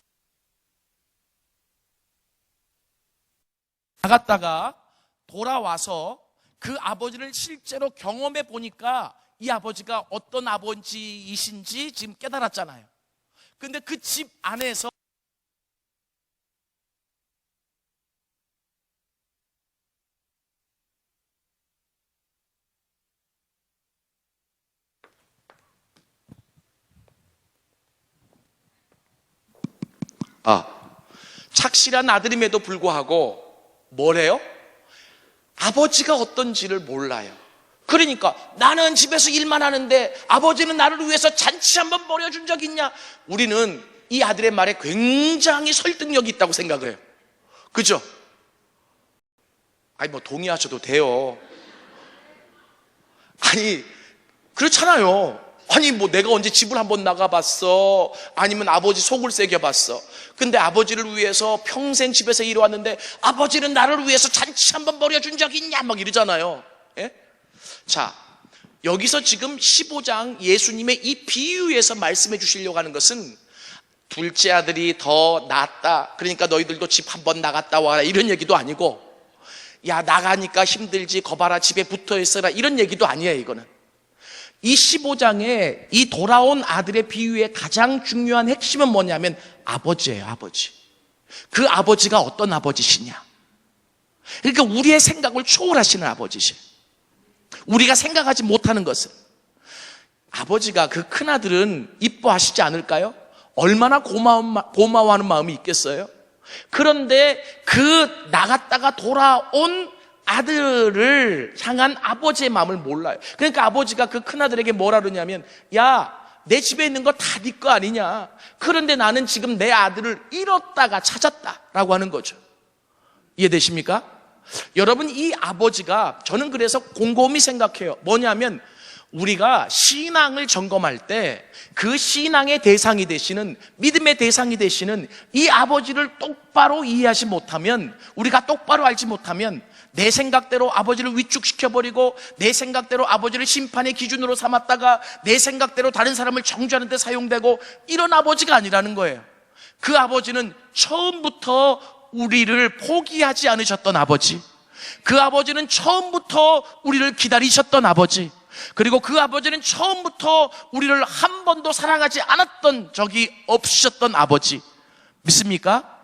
나갔다가 돌아와서 그 아버지를 실제로 경험해 보니까 이 아버지가 어떤 아버지이신지 지금 깨달았잖아요. 근데 그 집 안에서 착실한 아들임에도 불구하고 뭐래요? 아버지가 어떤지를 몰라요. 그러니까 나는 집에서 일만 하는데 아버지는 나를 위해서 잔치 한번 벌여준 적 있냐? 우리는 이 아들의 말에 굉장히 설득력이 있다고 생각을 해요. 그죠? 아니 뭐 동의하셔도 돼요. 아니 그렇잖아요. 아니 뭐 내가 언제 집을 한번 나가봤어? 아니면 아버지 속을 새겨봤어? 근데 아버지를 위해서 평생 집에서 일해왔는데 아버지는 나를 위해서 잔치 한번 벌여준 적 있냐? 막 이러잖아요. 예? 자, 여기서 지금 15장 예수님의 이 비유에서 말씀해 주시려고 하는 것은 둘째 아들이 더 낫다, 그러니까 너희들도 집 한번 나갔다 와라, 이런 얘기도 아니고, 야 나가니까 힘들지 거봐라 집에 붙어 있어라, 이런 얘기도 아니에요. 이거는 이 15장에 이 돌아온 아들의 비유의 가장 중요한 핵심은 뭐냐면 아버지예요. 아버지. 그 아버지가 어떤 아버지시냐? 그러니까 우리의 생각을 초월하시는 아버지시. 우리가 생각하지 못하는 것은, 아버지가 그 큰아들은 이뻐하시지 않을까요? 얼마나 고마워하는 마음이 있겠어요? 그런데 그 나갔다가 돌아온 아들을 향한 아버지의 마음을 몰라요. 그러니까 아버지가 그 큰아들에게 뭐라 그러냐면, 야, 내 집에 있는 거 다 네 거 아니냐? 그런데 나는 지금 내 아들을 잃었다가 찾았다라고 하는 거죠. 이해되십니까? 여러분, 이 아버지가, 저는 그래서 곰곰이 생각해요. 뭐냐면 우리가 신앙을 점검할 때 그 신앙의 대상이 되시는, 믿음의 대상이 되시는 이 아버지를 똑바로 이해하지 못하면, 우리가 똑바로 알지 못하면 내 생각대로 아버지를 위축시켜버리고, 내 생각대로 아버지를 심판의 기준으로 삼았다가 내 생각대로 다른 사람을 정죄하는 데 사용되고, 이런 아버지가 아니라는 거예요. 그 아버지는 처음부터 우리를 포기하지 않으셨던 아버지, 그 아버지는 처음부터 우리를 기다리셨던 아버지, 그리고 그 아버지는 처음부터 우리를 한 번도 사랑하지 않았던 적이 없으셨던 아버지. 믿습니까?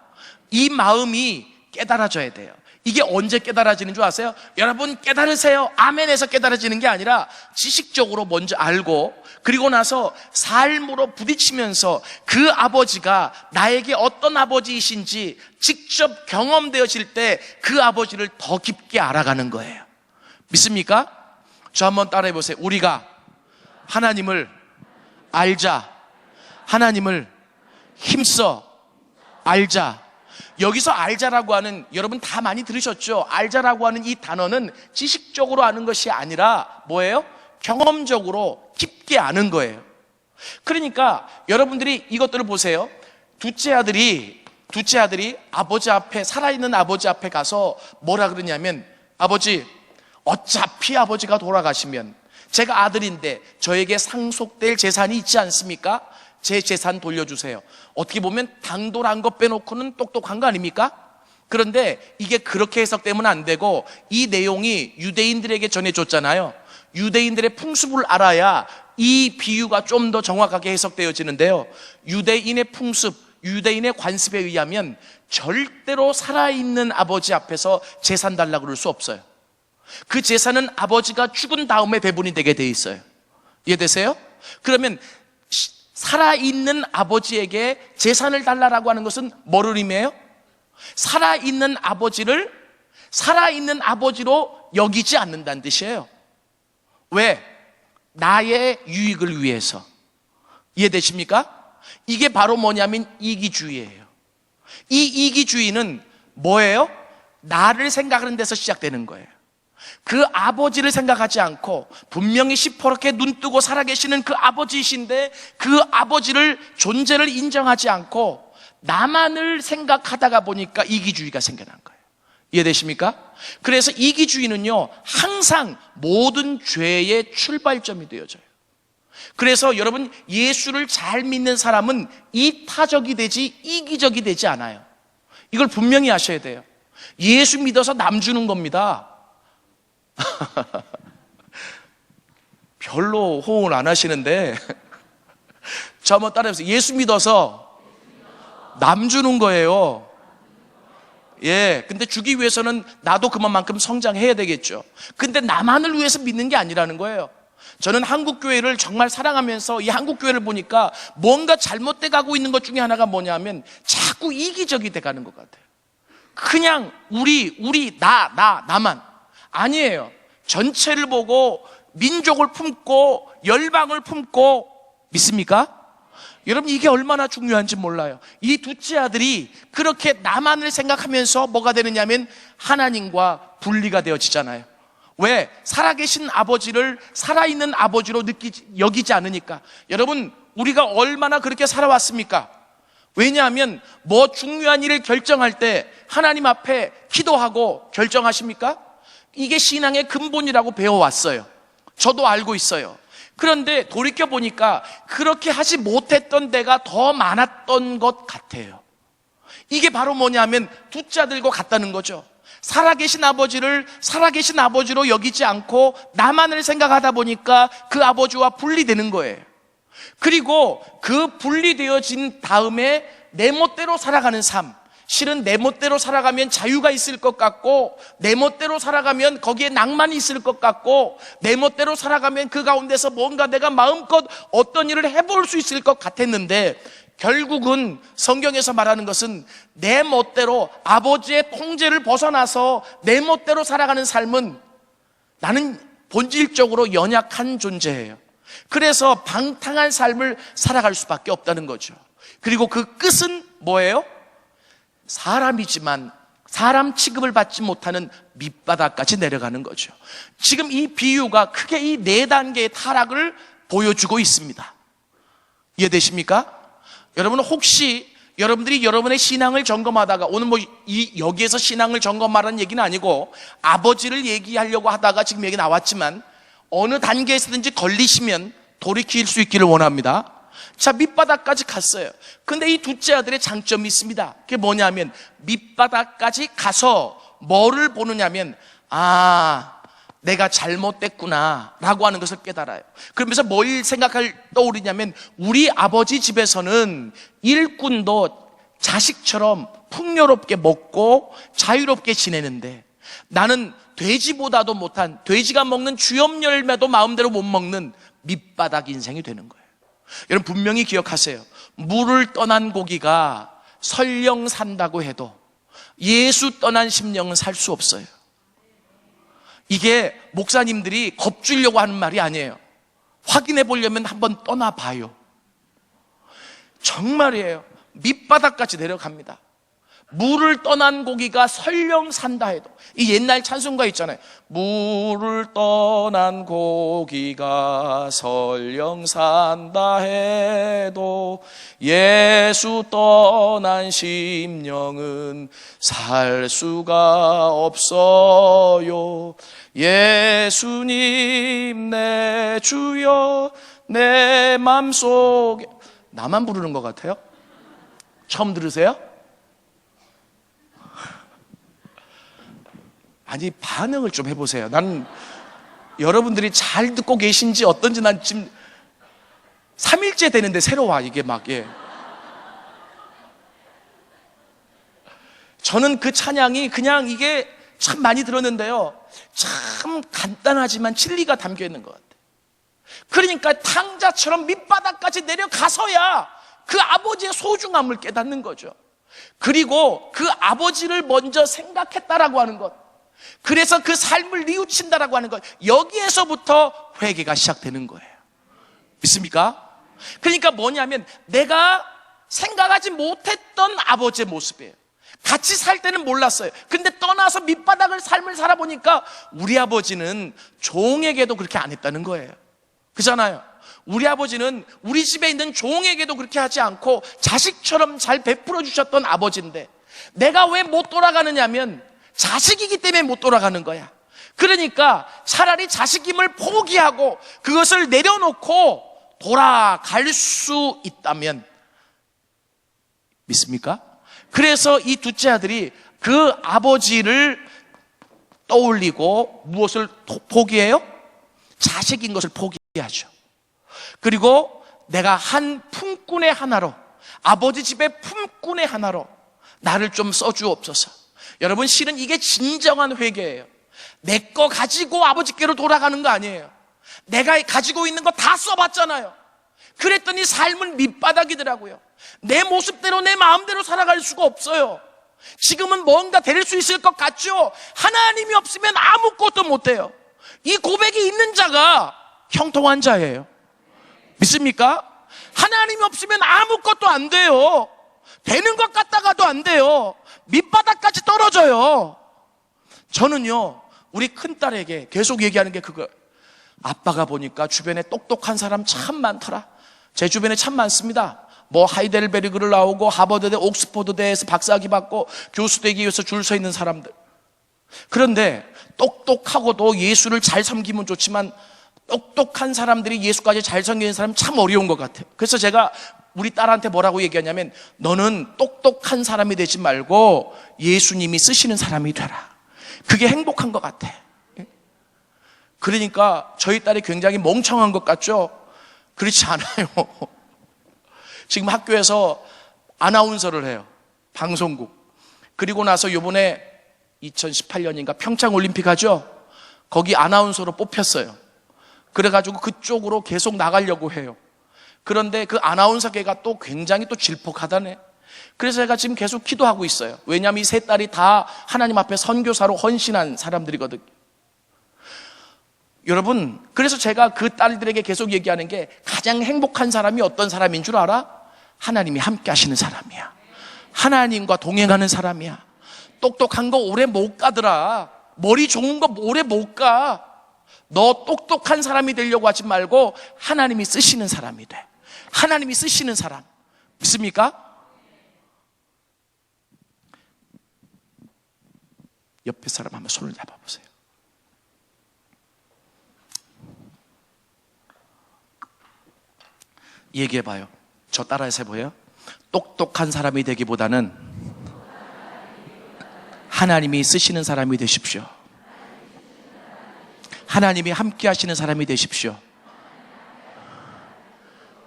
이 마음이 깨달아져야 돼요. 이게 언제 깨달아지는 줄 아세요? 여러분 깨달으세요. 아멘에서 깨달아지는 게 아니라 지식적으로 먼저 알고, 그리고 나서 삶으로 부딪히면서 그 아버지가 나에게 어떤 아버지이신지 직접 경험되어질 때 그 아버지를 더 깊게 알아가는 거예요. 믿습니까? 저 한번 따라해 보세요. 우리가 하나님을 알자. 하나님을 힘써 알자. 여기서 알자라고 하는, 여러분 다 많이 들으셨죠? 알자라고 하는 이 단어는 지식적으로 아는 것이 아니라 뭐예요? 경험적으로 깊게 아는 거예요. 그러니까 여러분들이 이것들을 보세요. 둘째 아들이 아버지 앞에, 살아있는 아버지 앞에 가서 뭐라 그러냐면, 아버지, 어차피 아버지가 돌아가시면 제가 아들인데 저에게 상속될 재산이 있지 않습니까? 제 재산 돌려주세요. 어떻게 보면 당돌한 것 빼놓고는 똑똑한 거 아닙니까? 그런데 이게 그렇게 해석되면 안 되고, 이 내용이 유대인들에게 전해줬잖아요. 유대인들의 풍습을 알아야 이 비유가 좀 더 정확하게 해석되어지는데요, 유대인의 풍습, 유대인의 관습에 의하면 절대로 살아있는 아버지 앞에서 재산 달라고 그럴 수 없어요. 그 재산은 아버지가 죽은 다음에 배분이 되게 돼 있어요. 이해되세요? 그러면 살아있는 아버지에게 재산을 달라고 하는 것은 뭐를 의미해요? 살아있는 아버지를 살아있는 아버지로 여기지 않는다는 뜻이에요. 왜? 나의 유익을 위해서. 이해되십니까? 이게 바로 뭐냐면 이기주의예요. 이 이기주의는 뭐예요? 나를 생각하는 데서 시작되는 거예요. 그 아버지를 생각하지 않고, 분명히 시퍼렇게 눈 뜨고 살아계시는 그 아버지이신데 그 아버지를, 존재를 인정하지 않고 나만을 생각하다가 보니까 이기주의가 생겨난 거예요. 이해되십니까? 그래서 이기주의는요, 항상 모든 죄의 출발점이 되어져요. 그래서 여러분, 예수를 잘 믿는 사람은 이타적이 되지 이기적이 되지 않아요. 이걸 분명히 아셔야 돼요. 예수 믿어서 남 주는 겁니다. 별로 호응을 안 하시는데 저 한번 따라해보세요. 예수 믿어서 남 주는 거예요. 예, 근데 주기 위해서는 나도 그만큼 성장해야 되겠죠. 근데 나만을 위해서 믿는 게 아니라는 거예요. 저는 한국교회를 정말 사랑하면서 이 한국교회를 보니까 뭔가 잘못돼 가고 있는 것 중에 하나가 뭐냐면 자꾸 이기적이 돼 가는 것 같아요. 그냥 우리 나만 아니에요. 전체를 보고 민족을 품고 열방을 품고, 믿습니까? 여러분, 이게 얼마나 중요한지 몰라요. 이 둘째 아들이 그렇게 나만을 생각하면서 뭐가 되느냐면 하나님과 분리가 되어지잖아요. 왜? 살아계신 아버지를 살아있는 아버지로 여기지 않으니까. 여러분, 우리가 얼마나 그렇게 살아왔습니까? 왜냐하면 뭐 중요한 일을 결정할 때 하나님 앞에 기도하고 결정하십니까? 이게 신앙의 근본이라고 배워왔어요. 저도 알고 있어요. 그런데 돌이켜보니까 그렇게 하지 못했던 데가 더 많았던 것 같아요. 이게 바로 뭐냐면 둘째 아들과 같다는 거죠. 살아계신 아버지를 살아계신 아버지로 여기지 않고 나만을 생각하다 보니까 그 아버지와 분리되는 거예요. 그리고 그 분리되어진 다음에 내 멋대로 살아가는 삶, 실은 내 멋대로 살아가면 자유가 있을 것 같고, 내 멋대로 살아가면 거기에 낭만이 있을 것 같고, 내 멋대로 살아가면 그 가운데서 뭔가 내가 마음껏 어떤 일을 해볼 수 있을 것 같았는데, 결국은 성경에서 말하는 것은 내 멋대로 아버지의 통제를 벗어나서 내 멋대로 살아가는 삶은 나는 본질적으로 연약한 존재예요. 그래서 방탕한 삶을 살아갈 수밖에 없다는 거죠. 그리고 그 끝은 뭐예요? 사람이지만 사람 취급을 받지 못하는 밑바닥까지 내려가는 거죠. 지금 이 비유가 크게 이 4단계의 타락을 보여주고 있습니다. 이해되십니까? 여러분, 혹시 여러분들이 여러분의 신앙을 점검하다가, 오늘 여기에서 신앙을 점검하라는 얘기는 아니고 아버지를 얘기하려고 하다가 지금 얘기 나왔지만 어느 단계에서든지 걸리시면 돌이킬 수 있기를 원합니다. 자, 밑바닥까지 갔어요. 근데 이 둘째 아들의 장점이 있습니다. 그게 뭐냐면 밑바닥까지 가서 뭐를 보느냐면, 내가 잘못됐구나 라고 하는 것을 깨달아요. 그러면서 뭘 떠오르냐면, 우리 아버지 집에서는 일꾼도 자식처럼 풍요롭게 먹고 자유롭게 지내는데 나는 돼지보다도 못한, 돼지가 먹는 주염 열매도 마음대로 못 먹는 밑바닥 인생이 되는 거예요. 여러분, 분명히 기억하세요. 물을 떠난 고기가 설령 산다고 해도 예수 떠난 심령은 살 수 없어요. 이게 목사님들이 겁주려고 하는 말이 아니에요. 확인해 보려면 한번 떠나봐요. 정말이에요. 밑바닥까지 내려갑니다. 물을 떠난 고기가 설령 산다 해도, 이 옛날 찬송가 있잖아요. 물을 떠난 고기가 설령 산다 해도 예수 떠난 심령은 살 수가 없어요. 예수님 내 주여 내 맘속에. 나만 부르는 것 같아요? 처음 들으세요? 아니, 반응을 좀 해보세요. 난 여러분들이 잘 듣고 계신지 어떤지, 난 지금 3일째 되는데 새로 와, 이게 막. 저는 그 찬양이 그냥 이게 참 많이 들었는데요, 참 간단하지만 진리가 담겨 있는 것 같아요. 그러니까 탕자처럼 밑바닥까지 내려가서야 그 아버지의 소중함을 깨닫는 거죠. 그리고 그 아버지를 먼저 생각했다라고 하는 것, 그래서 그 삶을 뉘우친다라고 하는 것, 여기에서부터 회개가 시작되는 거예요. 믿습니까? 그러니까 뭐냐면 내가 생각하지 못했던 아버지의 모습이에요. 같이 살 때는 몰랐어요. 근데 떠나서 밑바닥을 삶을 살아보니까 우리 아버지는 종에게도 그렇게 안 했다는 거예요. 그잖아요. 우리 아버지는 우리 집에 있는 종에게도 그렇게 하지 않고 자식처럼 잘 베풀어 주셨던 아버지인데, 내가 왜 못 돌아가느냐면 자식이기 때문에 못 돌아가는 거야. 그러니까 차라리 자식임을 포기하고 그것을 내려놓고 돌아갈 수 있다면, 믿습니까? 그래서 이 둘째 아들이 그 아버지를 떠올리고 무엇을 포기해요? 자식인 것을 포기하죠. 그리고 내가 한 품꾼의 하나로, 아버지 집의 품꾼의 하나로 나를 좀 써주옵소서. 여러분, 실은 이게 진정한 회개예요. 내 거 가지고 아버지께로 돌아가는 거 아니에요. 내가 가지고 있는 거 다 써봤잖아요. 그랬더니 삶은 밑바닥이더라고요. 내 모습대로 내 마음대로 살아갈 수가 없어요. 지금은 뭔가 될 수 있을 것 같죠? 하나님이 없으면 아무것도 못해요. 이 고백이 있는 자가 형통한 자예요. 믿습니까? 하나님이 없으면 아무것도 안 돼요. 되는 것 같다가도 안 돼요. 밑바닥까지 떨어져요. 저는요, 우리 큰딸에게 계속 얘기하는 게 그거. 아빠가 보니까 주변에 똑똑한 사람 참 많더라. 제 주변에 참 많습니다. 뭐 하이델베르그를 나오고 하버드대 옥스퍼드대에서 박사학위 받고 교수 되기 위해서 줄 서 있는 사람들. 그런데 똑똑하고도 예수를 잘 섬기면 좋지만 똑똑한 사람들이 예수까지 잘 섬기는 사람은 참 어려운 것 같아요. 그래서 제가 우리 딸한테 뭐라고 얘기하냐면, 너는 똑똑한 사람이 되지 말고 예수님이 쓰시는 사람이 되라. 그게 행복한 것 같아. 그러니까 저희 딸이 굉장히 멍청한 것 같죠? 그렇지 않아요. 지금 학교에서 아나운서를 해요. 방송국. 그리고 나서 요번에 2018년인가 평창올림픽 하죠? 거기 아나운서로 뽑혔어요. 그래가지고 그쪽으로 계속 나가려고 해요. 그런데 그 아나운서계가 또 굉장히 또 질퍽하다네. 그래서 제가 지금 계속 기도하고 있어요. 왜냐하면 이 세 딸이 다 하나님 앞에 선교사로 헌신한 사람들이거든요. 여러분, 그래서 제가 그 딸들에게 계속 얘기하는 게, 가장 행복한 사람이 어떤 사람인 줄 알아? 하나님이 함께 하시는 사람이야. 하나님과 동행하는 사람이야. 똑똑한 거 오래 못 가더라. 머리 좋은 거 오래 못 가. 너 똑똑한 사람이 되려고 하지 말고 하나님이 쓰시는 사람이 돼. 하나님이 쓰시는 사람. 믿습니까? 옆에 사람 한번 손을 잡아보세요. 얘기해봐요. 저 따라해서 해보여요. 똑똑한 사람이 되기보다는 하나님이 쓰시는 사람이 되십시오. 하나님이 함께 하시는 사람이 되십시오.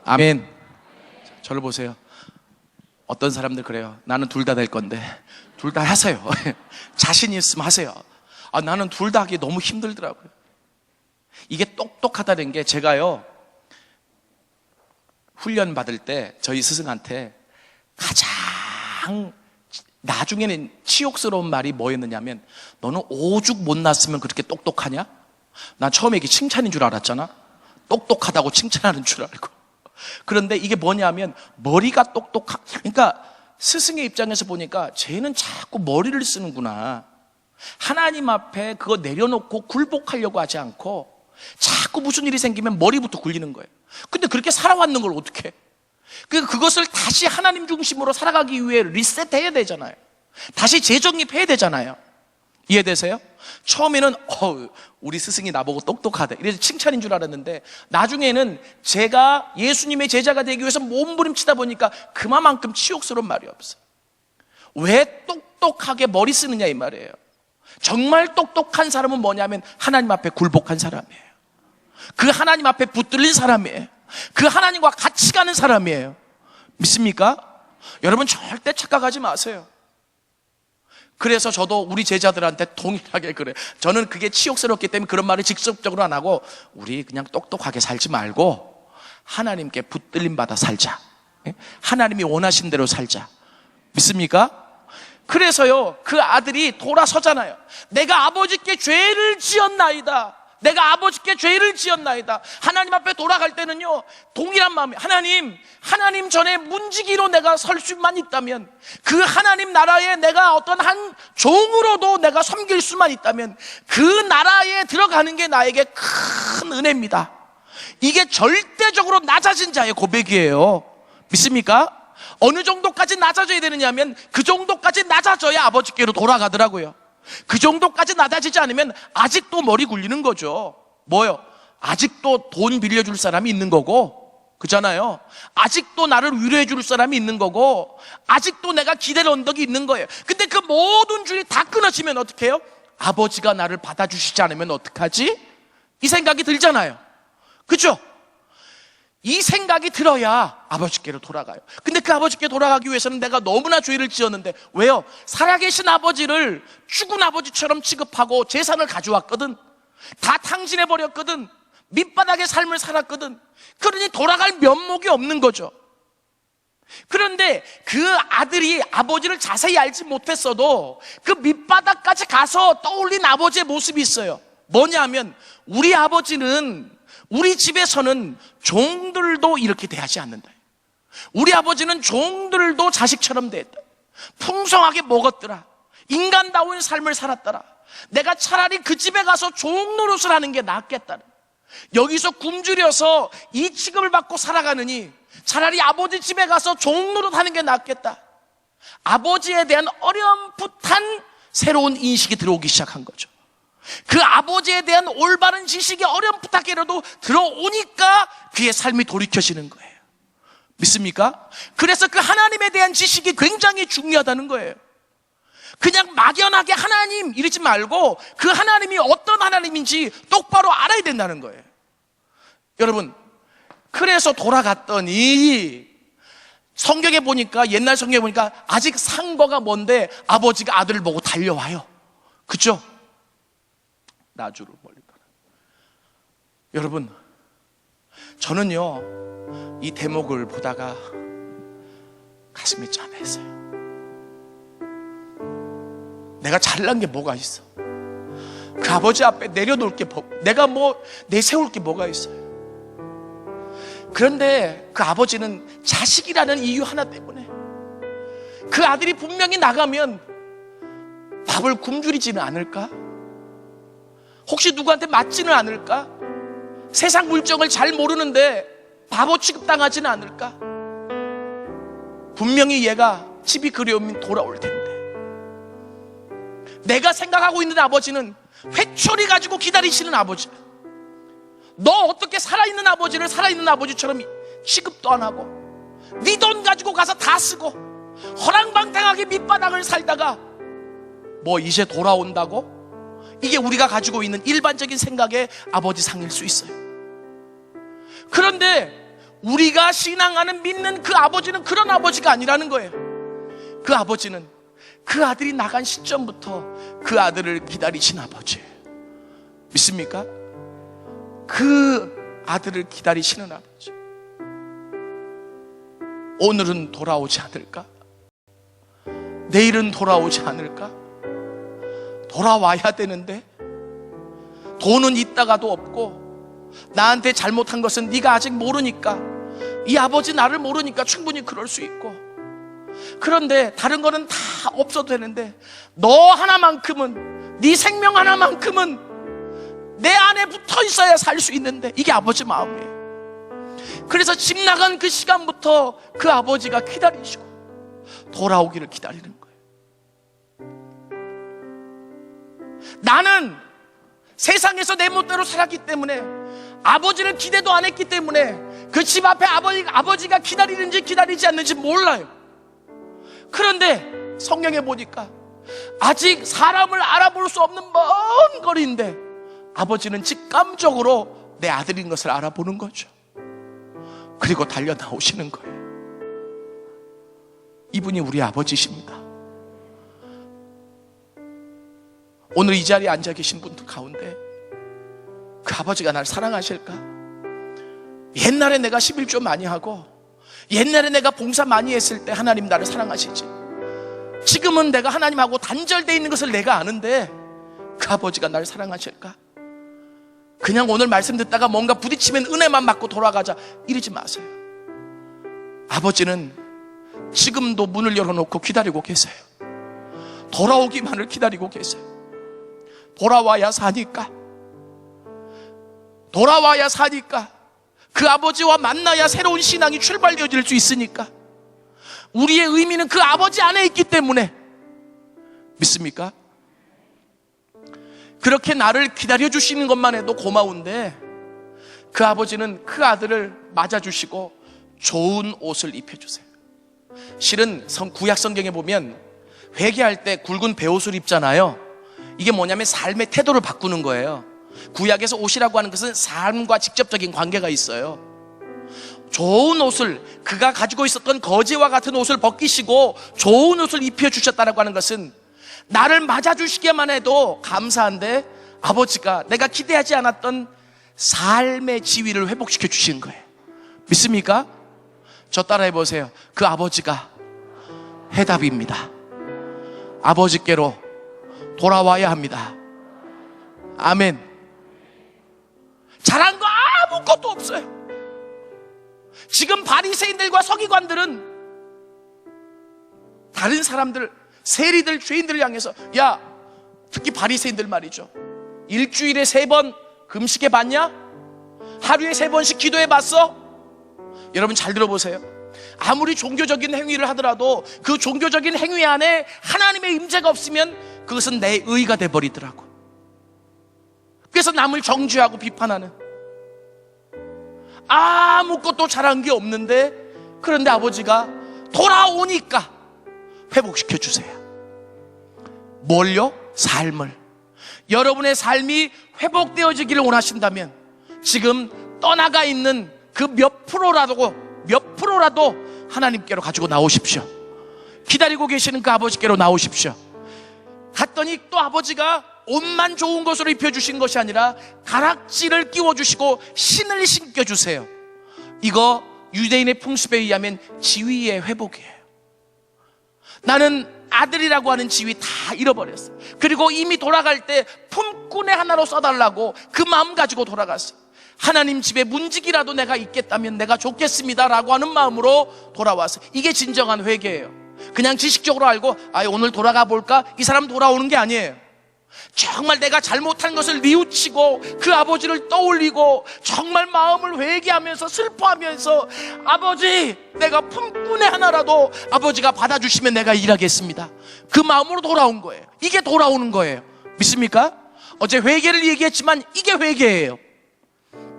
아멘. 저를 보세요. 어떤 사람들 그래요. 나는 둘 다 될 건데. 둘 다 하세요. 자신 있으면 하세요. 나는 둘 다 하기 너무 힘들더라고요. 이게 똑똑하다는 게, 제가요, 훈련 받을 때 저희 스승한테 가장 나중에는 치욕스러운 말이 뭐였느냐면, 너는 오죽 못났으면 그렇게 똑똑하냐? 난 처음에 이게 칭찬인 줄 알았잖아. 똑똑하다고 칭찬하는 줄 알고. 그런데 이게 뭐냐면, 머리가 그러니까 스승의 입장에서 보니까 쟤는 자꾸 머리를 쓰는구나. 하나님 앞에 그거 내려놓고 굴복하려고 하지 않고 자꾸 무슨 일이 생기면 머리부터 굴리는 거예요. 근데 그렇게 살아왔는 걸 어떻게 해? 그것을 다시 하나님 중심으로 살아가기 위해 리셋해야 되잖아요. 다시 재정립해야 되잖아요. 이해되세요? 처음에는 우리 스승이 나보고 똑똑하다 이래서 칭찬인 줄 알았는데, 나중에는 제가 예수님의 제자가 되기 위해서 몸부림치다 보니까 그만큼 치욕스러운 말이 없어요. 왜 똑똑하게 머리 쓰느냐 이 말이에요. 정말 똑똑한 사람은 뭐냐면 하나님 앞에 굴복한 사람이에요. 그 하나님 앞에 붙들린 사람이에요. 그 하나님과 같이 가는 사람이에요. 믿습니까? 여러분 절대 착각하지 마세요. 그래서 저도 우리 제자들한테 동일하게 그래요. 저는 그게 치욕스럽기 때문에 그런 말을 직접적으로 안 하고, 우리 그냥 똑똑하게 살지 말고 하나님께 붙들림 받아 살자. 하나님이 원하신 대로 살자. 믿습니까? 그래서요, 그 아들이 돌아서잖아요. 내가 아버지께 죄를 지었나이다. 내가 아버지께 죄를 지었나이다. 하나님 앞에 돌아갈 때는요, 동일한 마음이, 하나님 전에 문지기로 내가 설 수만 있다면, 그 하나님 나라에 내가 어떤 한 종으로도 내가 섬길 수만 있다면, 그 나라에 들어가는 게 나에게 큰 은혜입니다. 이게 절대적으로 낮아진 자의 고백이에요. 믿습니까? 어느 정도까지 낮아져야 되느냐면, 그 정도까지 낮아져야 아버지께로 돌아가더라고요. 그 정도까지 낮아지지 않으면 아직도 머리 굴리는 거죠. 뭐요? 아직도 돈 빌려줄 사람이 있는 거고, 그잖아요. 아직도 나를 위로해 줄 사람이 있는 거고, 아직도 내가 기댈 언덕이 있는 거예요. 근데 그 모든 줄이 다 끊어지면 어떻게 해요? 아버지가 나를 받아주시지 않으면 어떡하지? 이 생각이 들잖아요. 그죠? 이 생각이 들어야 아버지께로 돌아가요. 근데 그 아버지께 돌아가기 위해서는 내가 너무나 죄를 지었는데, 왜요? 살아계신 아버지를 죽은 아버지처럼 취급하고 재산을 가져왔거든. 다 탕진해버렸거든. 밑바닥의 삶을 살았거든. 그러니 돌아갈 면목이 없는 거죠. 그런데 그 아들이 아버지를 자세히 알지 못했어도 그 밑바닥까지 가서 떠올린 아버지의 모습이 있어요. 뭐냐면 우리 아버지는, 우리 집에서는 종들도 이렇게 대하지 않는다. 우리 아버지는 종들도 자식처럼 대했다. 풍성하게 먹었더라. 인간다운 삶을 살았더라. 내가 차라리 그 집에 가서 종 노릇을 하는 게 낫겠다. 여기서 굶주려서 이 취급을 받고 살아가느니 차라리 아버지 집에 가서 종 노릇 하는 게 낫겠다. 아버지에 대한 어렴풋한 새로운 인식이 들어오기 시작한 거죠. 그 아버지에 대한 올바른 지식이 어렴풋하게라도 들어오니까 그의 삶이 돌이켜지는 거예요. 믿습니까? 그래서 그 하나님에 대한 지식이 굉장히 중요하다는 거예요. 그냥 막연하게 하나님 이러지 말고 그 하나님이 어떤 하나님인지 똑바로 알아야 된다는 거예요. 여러분, 그래서 돌아갔더니 성경에 보니까, 옛날 성경에 보니까 아직 상거가 먼데 아버지가 아들을 보고 달려와요. 그죠? 나주를 멀리 떠나. 여러분, 저는요 이 대목을 보다가 가슴이 짠했어요. 내가 잘난 게 뭐가 있어? 그 아버지 앞에 내려놓을 게 내가 내세울 게 뭐가 있어요? 그런데 그 아버지는 자식이라는 이유 하나 때문에 그 아들이 분명히 나가면 밥을 굶주리지는 않을까? 혹시 누구한테 맞지는 않을까? 세상 물정을 잘 모르는데 바보 취급당하지는 않을까? 분명히 얘가 집이 그리우면 돌아올 텐데, 내가 생각하고 있는 아버지는 회초리 가지고 기다리시는 아버지. 너 어떻게 살아있는 아버지를 살아있는 아버지처럼 취급도 안 하고 네 돈 가지고 가서 다 쓰고 허랑방탕하게 밑바닥을 살다가 뭐 이제 돌아온다고? 이게 우리가 가지고 있는 일반적인 생각의 아버지 상일 수 있어요. 그런데 우리가 신앙하는, 믿는 그 아버지는 그런 아버지가 아니라는 거예요. 그 아버지는 그 아들이 나간 시점부터 그 아들을 기다리신 아버지예요. 믿습니까? 그 아들을 기다리시는 아버지. 오늘은 돌아오지 않을까? 내일은 돌아오지 않을까? 돌아와야 되는데 돈은 있다가도 없고 나한테 잘못한 것은 네가 아직 모르니까, 이 아버지 나를 모르니까 충분히 그럴 수 있고, 그런데 다른 거는 다 없어도 되는데 너 하나만큼은, 네 생명 하나만큼은 내 안에 붙어 있어야 살 수 있는데, 이게 아버지 마음이에요. 그래서 집 나간 그 시간부터 그 아버지가 기다리시고 돌아오기를 기다리는 거예요. 나는 세상에서 내 멋대로 살았기 때문에, 아버지를 기대도 안 했기 때문에 그 집 앞에 아버지가 기다리는지 기다리지 않는지 몰라요. 그런데 성경에 보니까 아직 사람을 알아볼 수 없는 먼 거리인데 아버지는 직감적으로 내 아들인 것을 알아보는 거죠. 그리고 달려 나오시는 거예요. 이분이 우리 아버지십니다. 오늘 이 자리에 앉아 계신 분들 가운데 그 아버지가 날 사랑하실까? 옛날에 내가 11조 많이 하고 옛날에 내가 봉사 많이 했을 때 하나님 나를 사랑하시지, 지금은 내가 하나님하고 단절되어 있는 것을 내가 아는데 그 아버지가 나를 사랑하실까? 그냥 오늘 말씀 듣다가 뭔가 부딪히면 은혜만 받고 돌아가자 이러지 마세요. 아버지는 지금도 문을 열어놓고 기다리고 계세요. 돌아오기만을 기다리고 계세요. 돌아와야 사니까, 돌아와야 사니까, 그 아버지와 만나야 새로운 신앙이 출발되어질 수 있으니까, 우리의 의미는 그 아버지 안에 있기 때문에. 믿습니까? 그렇게 나를 기다려주시는 것만 해도 고마운데 그 아버지는 그 아들을 맞아주시고 좋은 옷을 입혀주세요. 실은 구약 성경에 보면 회개할 때 굵은 베옷을 입잖아요. 이게 뭐냐면 삶의 태도를 바꾸는 거예요. 구약에서 옷이라고 하는 것은 삶과 직접적인 관계가 있어요. 좋은 옷을, 그가 가지고 있었던 거지와 같은 옷을 벗기시고 좋은 옷을 입혀주셨다고 하는 것은 나를 맞아주시기만 해도 감사한데 아버지가 내가 기대하지 않았던 삶의 지위를 회복시켜 주신 거예요. 믿습니까? 저 따라해 보세요. 그 아버지가 해답입니다. 아버지께로 돌아와야 합니다. 아멘. 잘한 거 아무것도 없어요. 지금 바리새인들과 서기관들은 다른 사람들, 세리들, 죄인들을 향해서, 야, 특히 바리새인들 말이죠, 일주일에 3번 금식해 봤냐? 하루에 3번씩 기도해 봤어? 여러분 잘 들어보세요. 아무리 종교적인 행위를 하더라도 그 종교적인 행위 안에 하나님의 임재가 없으면 그것은 내 의가 돼버리더라고. 그래서 남을 정죄하고 비판하는, 아무것도 잘한 게 없는데, 그런데 아버지가 돌아오니까 회복시켜 주세요. 뭘요? 삶을. 여러분의 삶이 회복되어지기를 원하신다면 지금 떠나가 있는 그 몇 프로라도 하나님께로 가지고 나오십시오. 기다리고 계시는 그 아버지께로 나오십시오. 갔더니 또 아버지가 옷만 좋은 것으로 입혀주신 것이 아니라 가락지를 끼워주시고 신을 신겨주세요. 이거 유대인의 풍습에 의하면 지위의 회복이에요. 나는 아들이라고 하는 지위 다 잃어버렸어. 그리고 이미 돌아갈 때 품꾼의 하나로 써달라고 그 마음 가지고 돌아갔어. 하나님 집에 문지기라도 내가 있겠다면 내가 좋겠습니다 라고 하는 마음으로 돌아왔어. 이게 진정한 회개예요. 그냥 지식적으로 알고 오늘 돌아가 볼까? 이 사람 돌아오는 게 아니에요. 정말 내가 잘못한 것을 뉘우치고 그 아버지를 떠올리고 정말 마음을 회개하면서 슬퍼하면서, 아버지, 내가 품꾼의 하나라도 아버지가 받아주시면 내가 일하겠습니다. 그 마음으로 돌아온 거예요. 이게 돌아오는 거예요. 믿습니까? 어제 회개를 얘기했지만 이게 회개예요.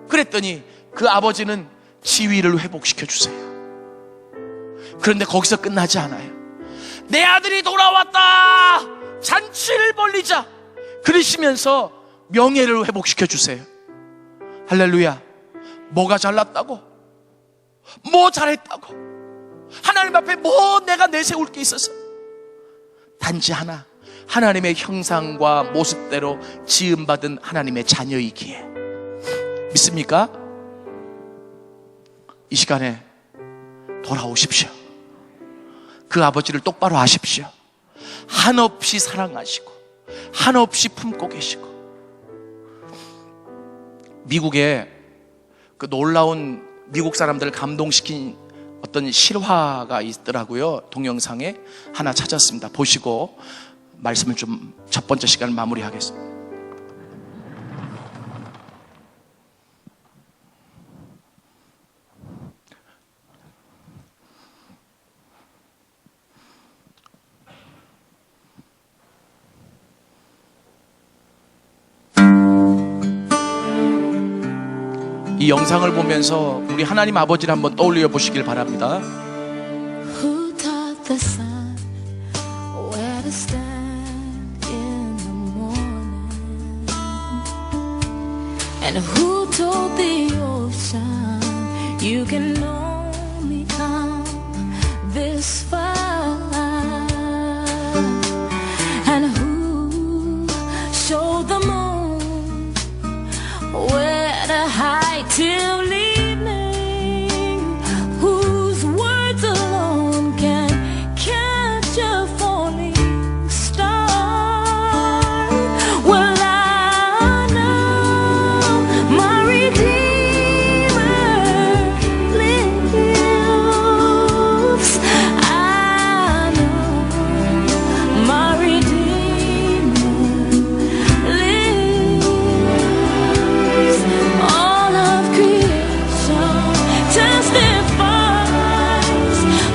그랬더니 그 아버지는 지위를 회복시켜 주세요. 그런데 거기서 끝나지 않아요. 내 아들이 돌아왔다, 잔치를 벌리자, 그러시면서 명예를 회복시켜 주세요. 할렐루야. 뭐가 잘났다고? 뭐 잘했다고? 하나님 앞에 뭐 내가 내세울 게 있어서? 단지 하나, 하나님의 형상과 모습대로 지음받은 하나님의 자녀이기에. 믿습니까? 이 시간에 돌아오십시오. 그 아버지를 똑바로 아십시오. 한없이 사랑하시고 한없이 품고 계시고. 미국에 그 놀라운 미국 사람들을 감동시킨 어떤 실화가 있더라고요. 동영상에 하나 찾았습니다. 보시고 말씀을 좀 첫 번째 시간을 마무리하겠습니다. 이 영상을 보면서 우리 하나님 아버지를 한번 떠올려 보시길 바랍니다. Who taught the sun where to stand in the morning? And who told the ocean you can only come this far? And who showed the moon where to hide till evening? Whose words alone can catch a falling star? Well, I know my Redeemer lives. I know my Redeemer lives. All of creation testifies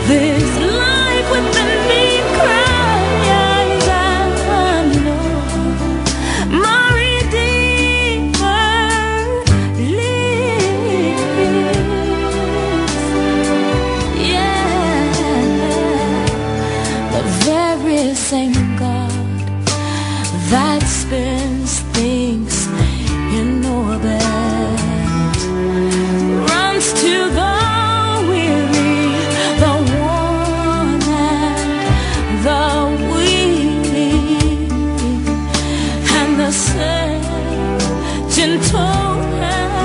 this life within me cries. I know my Redeemer lives. Yeah, the very same God that spins things in orbit runs to the weary, the worn and the weak, and the same gentle hand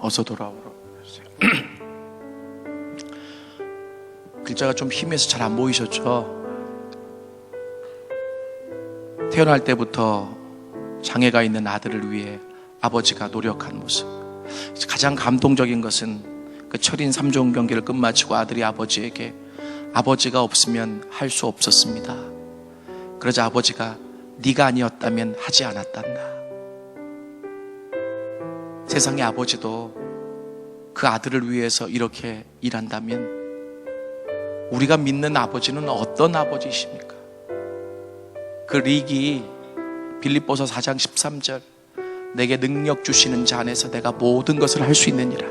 어서 돌아오라고 했어요. 글자가 좀 희미해서 잘 안 보이셨죠? 태어날 때부터 장애가 있는 아들을 위해 아버지가 노력한 모습. 가장 감동적인 것은 그 철인 3종 경기를 끝마치고 아들이 아버지에게 아버지가 없으면 할 수 없었습니다. 그러자 아버지가 네가 아니었다면 하지 않았단다. 세상의 아버지도 그 아들을 위해서 이렇게 일한다면 우리가 믿는 아버지는 어떤 아버지이십니까? 그 릭이 빌립보서 4장 13절 내게 능력 주시는 자 안에서 내가 모든 것을 할 수 있느니라.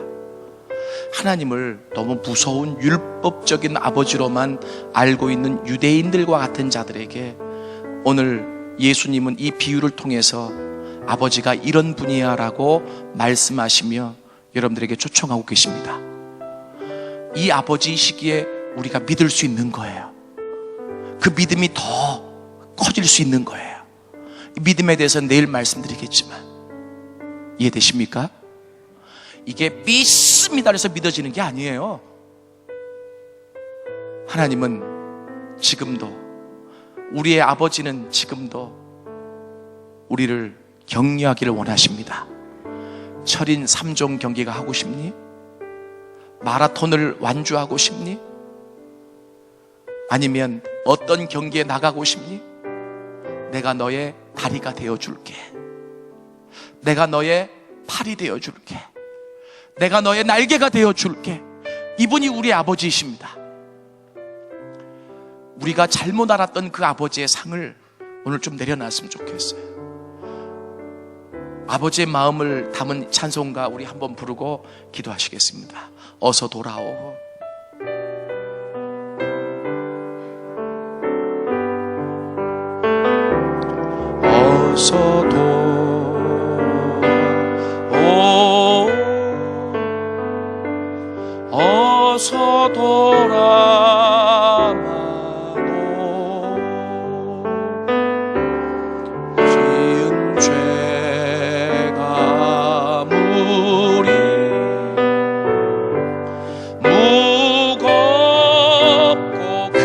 하나님을 너무 무서운 율법적인 아버지로만 알고 있는 유대인들과 같은 자들에게 오늘 예수님은 이 비유를 통해서 아버지가 이런 분이야 라고 말씀하시며 여러분들에게 초청하고 계십니다. 이 아버지이시기에 우리가 믿을 수 있는 거예요. 그 믿음이 더 커질 수 있는 거예요. 이 믿음에 대해서는 내일 말씀드리겠지만 이해되십니까? 이게 믿습니다 그래서 믿어지는 게 아니에요. 하나님은 지금도, 우리의 아버지는 지금도 우리를 격려하기를 원하십니다. 철인 3종 경기가 하고 싶니? 마라톤을 완주하고 싶니? 아니면 어떤 경기에 나가고 싶니? 내가 너의 다리가 되어줄게. 내가 너의 팔이 되어줄게. 내가 너의 날개가 되어줄게. 이분이 우리 아버지이십니다. 우리가 잘못 알았던 그 아버지의 상을 오늘 좀 내려놨으면 좋겠어요. 아버지의 마음을 담은 찬송가 우리 한번 부르고 기도하시겠습니다. 어서 돌아오. 어서 돌아오. 어서 돌아마노. 지은 죄가 무리 무겁고 그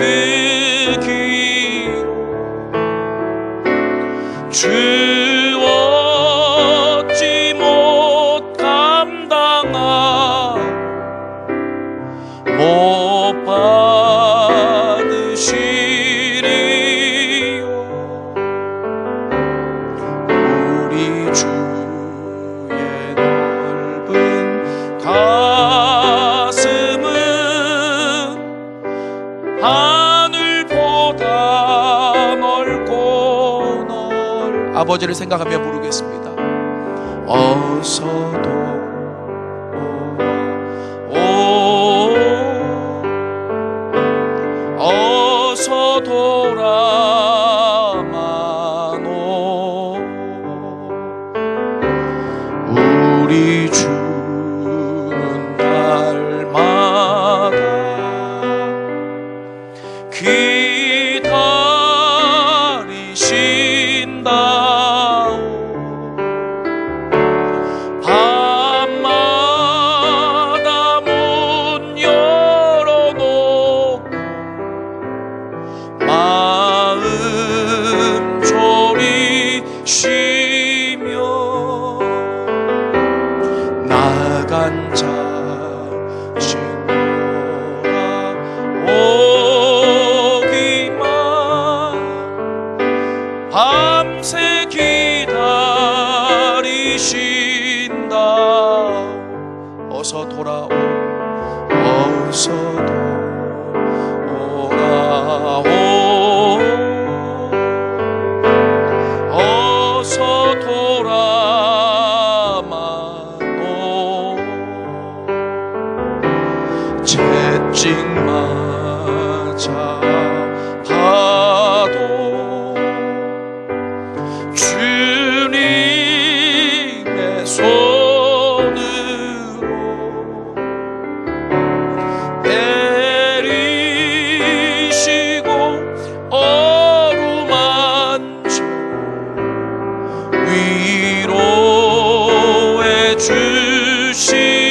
길로 주었지 못 감당하 못 받으시리요. 우리 주의 넓은 가슴은 하늘보다 넓고 아버지를 생각하며 부르겠습니다. 어서 돌아오. 어서 돌아마노. 우리 주는 날마다 기다리신다. 밤마다 문 열어놓고 마음 졸이시며 나간 자신 돌아오기만 밤새 기다리신다. 어서 돌아오. 어서 돌아오. 어서 돌아마노. 채찍 맞아 봐도 주님의 손으로 내리시고 어루만져 위로해 주시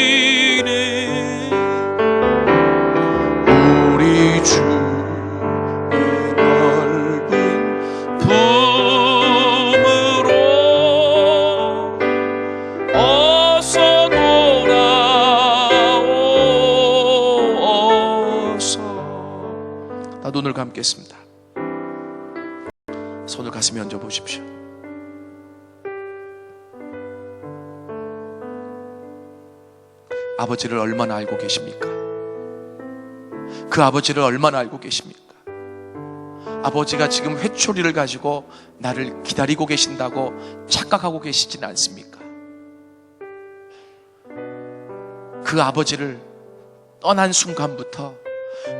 눈을 감겠습니다. 손을 가슴에 얹어 보십시오. 아버지를 얼마나 알고 계십니까? 그 아버지를 얼마나 알고 계십니까? 아버지가 지금 회초리를 가지고 나를 기다리고 계신다고 착각하고 계시지는 않습니까? 그 아버지를 떠난 순간부터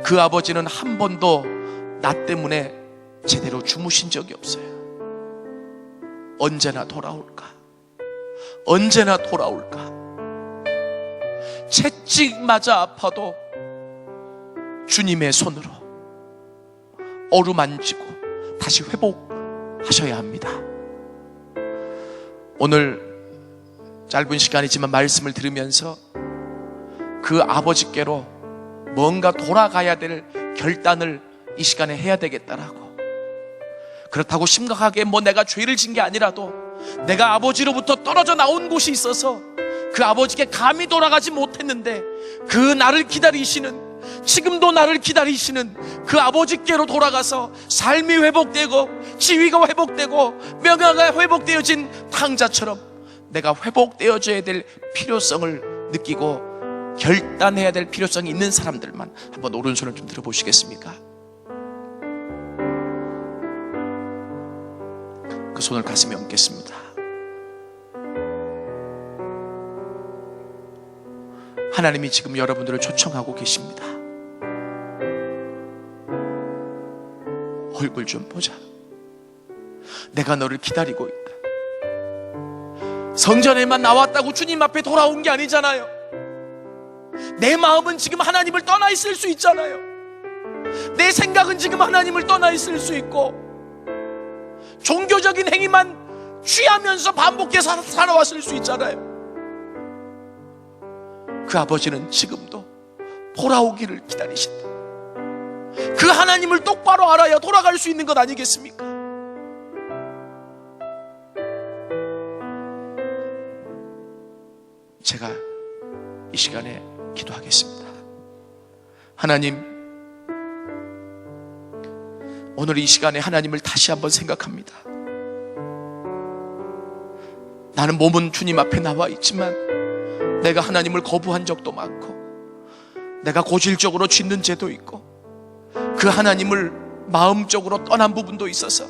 그 아버지는 한 번도 나 때문에 제대로 주무신 적이 없어요. 언제나 돌아올까? 언제나 돌아올까? 채찍 맞아 아파도 주님의 손으로 어루만지고 다시 회복하셔야 합니다. 오늘 짧은 시간이지만 말씀을 들으면서 그 아버지께로 뭔가 돌아가야 될 결단을 이 시간에 해야 되겠다라고. 그렇다고 심각하게 내가 죄를 진 게 아니라도 내가 아버지로부터 떨어져 나온 곳이 있어서 그 아버지께 감히 돌아가지 못했는데 그 나를 기다리시는, 지금도 나를 기다리시는 그 아버지께로 돌아가서 삶이 회복되고 지위가 회복되고 명예가 회복되어진 탕자처럼 내가 회복되어져야 될 필요성을 느끼고 결단해야 될 필요성이 있는 사람들만 한번 오른손을 좀 들어보시겠습니까? 그 손을 가슴에 얹겠습니다. 하나님이 지금 여러분들을 초청하고 계십니다. 얼굴 좀 보자. 내가 너를 기다리고 있다. 성전에만 나왔다고 주님 앞에 돌아온 게 아니잖아요. 내 마음은 지금 하나님을 떠나 있을 수 있잖아요. 내 생각은 지금 하나님을 떠나 있을 수 있고 종교적인 행위만 취하면서 반복해서 살아왔을 수 있잖아요. 그 아버지는 지금도 돌아오기를 기다리신다. 그 하나님을 똑바로 알아야 돌아갈 수 있는 것 아니겠습니까? 제가 이 시간에 기도하겠습니다. 하나님, 오늘 이 시간에 하나님을 다시 한번 생각합니다. 나는 몸은 주님 앞에 나와 있지만 내가 하나님을 거부한 적도 많고 내가 고질적으로 짓는 죄도 있고 그 하나님을 마음적으로 떠난 부분도 있어서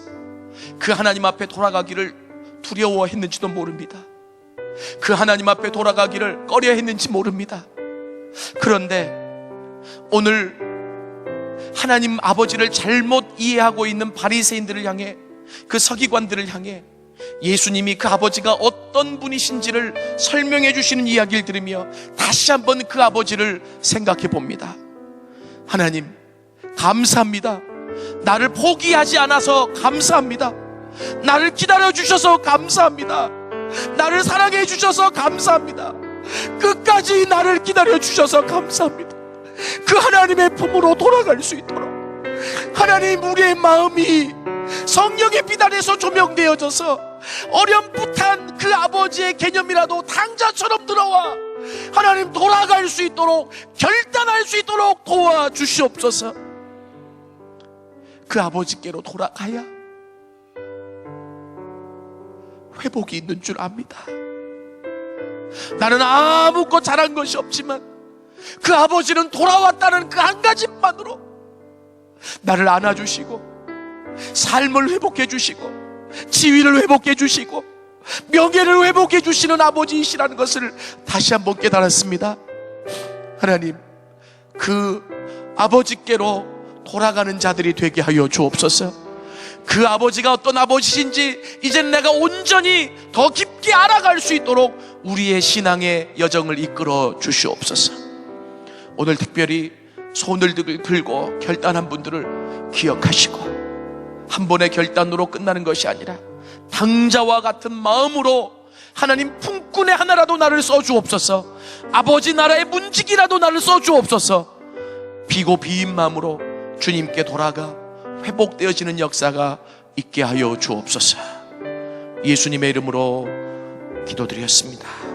그 하나님 앞에 돌아가기를 두려워했는지도 모릅니다. 그 하나님 앞에 돌아가기를 꺼려했는지 모릅니다. 그런데 오늘 하나님 아버지를 잘못 이해하고 있는 바리새인들을 향해, 그 서기관들을 향해 예수님이 그 아버지가 어떤 분이신지를 설명해 주시는 이야기를 들으며 다시 한번 그 아버지를 생각해 봅니다. 하나님, 감사합니다. 나를 포기하지 않아서 감사합니다. 나를 기다려 주셔서 감사합니다. 나를 사랑해 주셔서 감사합니다. 끝까지 나를 기다려 주셔서 감사합니다. 그 하나님의 품으로 돌아갈 수 있도록 하나님, 우리의 마음이 성령의 빛 안에서 조명되어져서 어렴풋한 그 아버지의 개념이라도 탕자처럼 들어와 하나님 돌아갈 수 있도록, 결단할 수 있도록 도와주시옵소서. 그 아버지께로 돌아가야 회복이 있는 줄 압니다. 나는 아무것도 잘한 것이 없지만 그 아버지는 돌아왔다는 그 한 가지만으로 나를 안아주시고 삶을 회복해 주시고 지위를 회복해 주시고 명예를 회복해 주시는 아버지이시라는 것을 다시 한번 깨달았습니다. 하나님, 그 아버지께로 돌아가는 자들이 되게 하여 주옵소서. 그 아버지가 어떤 아버지신지 이제는 내가 온전히 더 깊게 알아갈 수 있도록 우리의 신앙의 여정을 이끌어 주시옵소서. 오늘 특별히 손을 들고 결단한 분들을 기억하시고 한 번의 결단으로 끝나는 것이 아니라 당자와 같은 마음으로 하나님 품꾼의 하나라도 나를 써주옵소서. 아버지 나라의 문직이라도 나를 써주옵소서. 비고 비인 마음으로 주님께 돌아가 회복되어지는 역사가 있게 하여 주옵소서. 예수님의 이름으로 기도드렸습니다.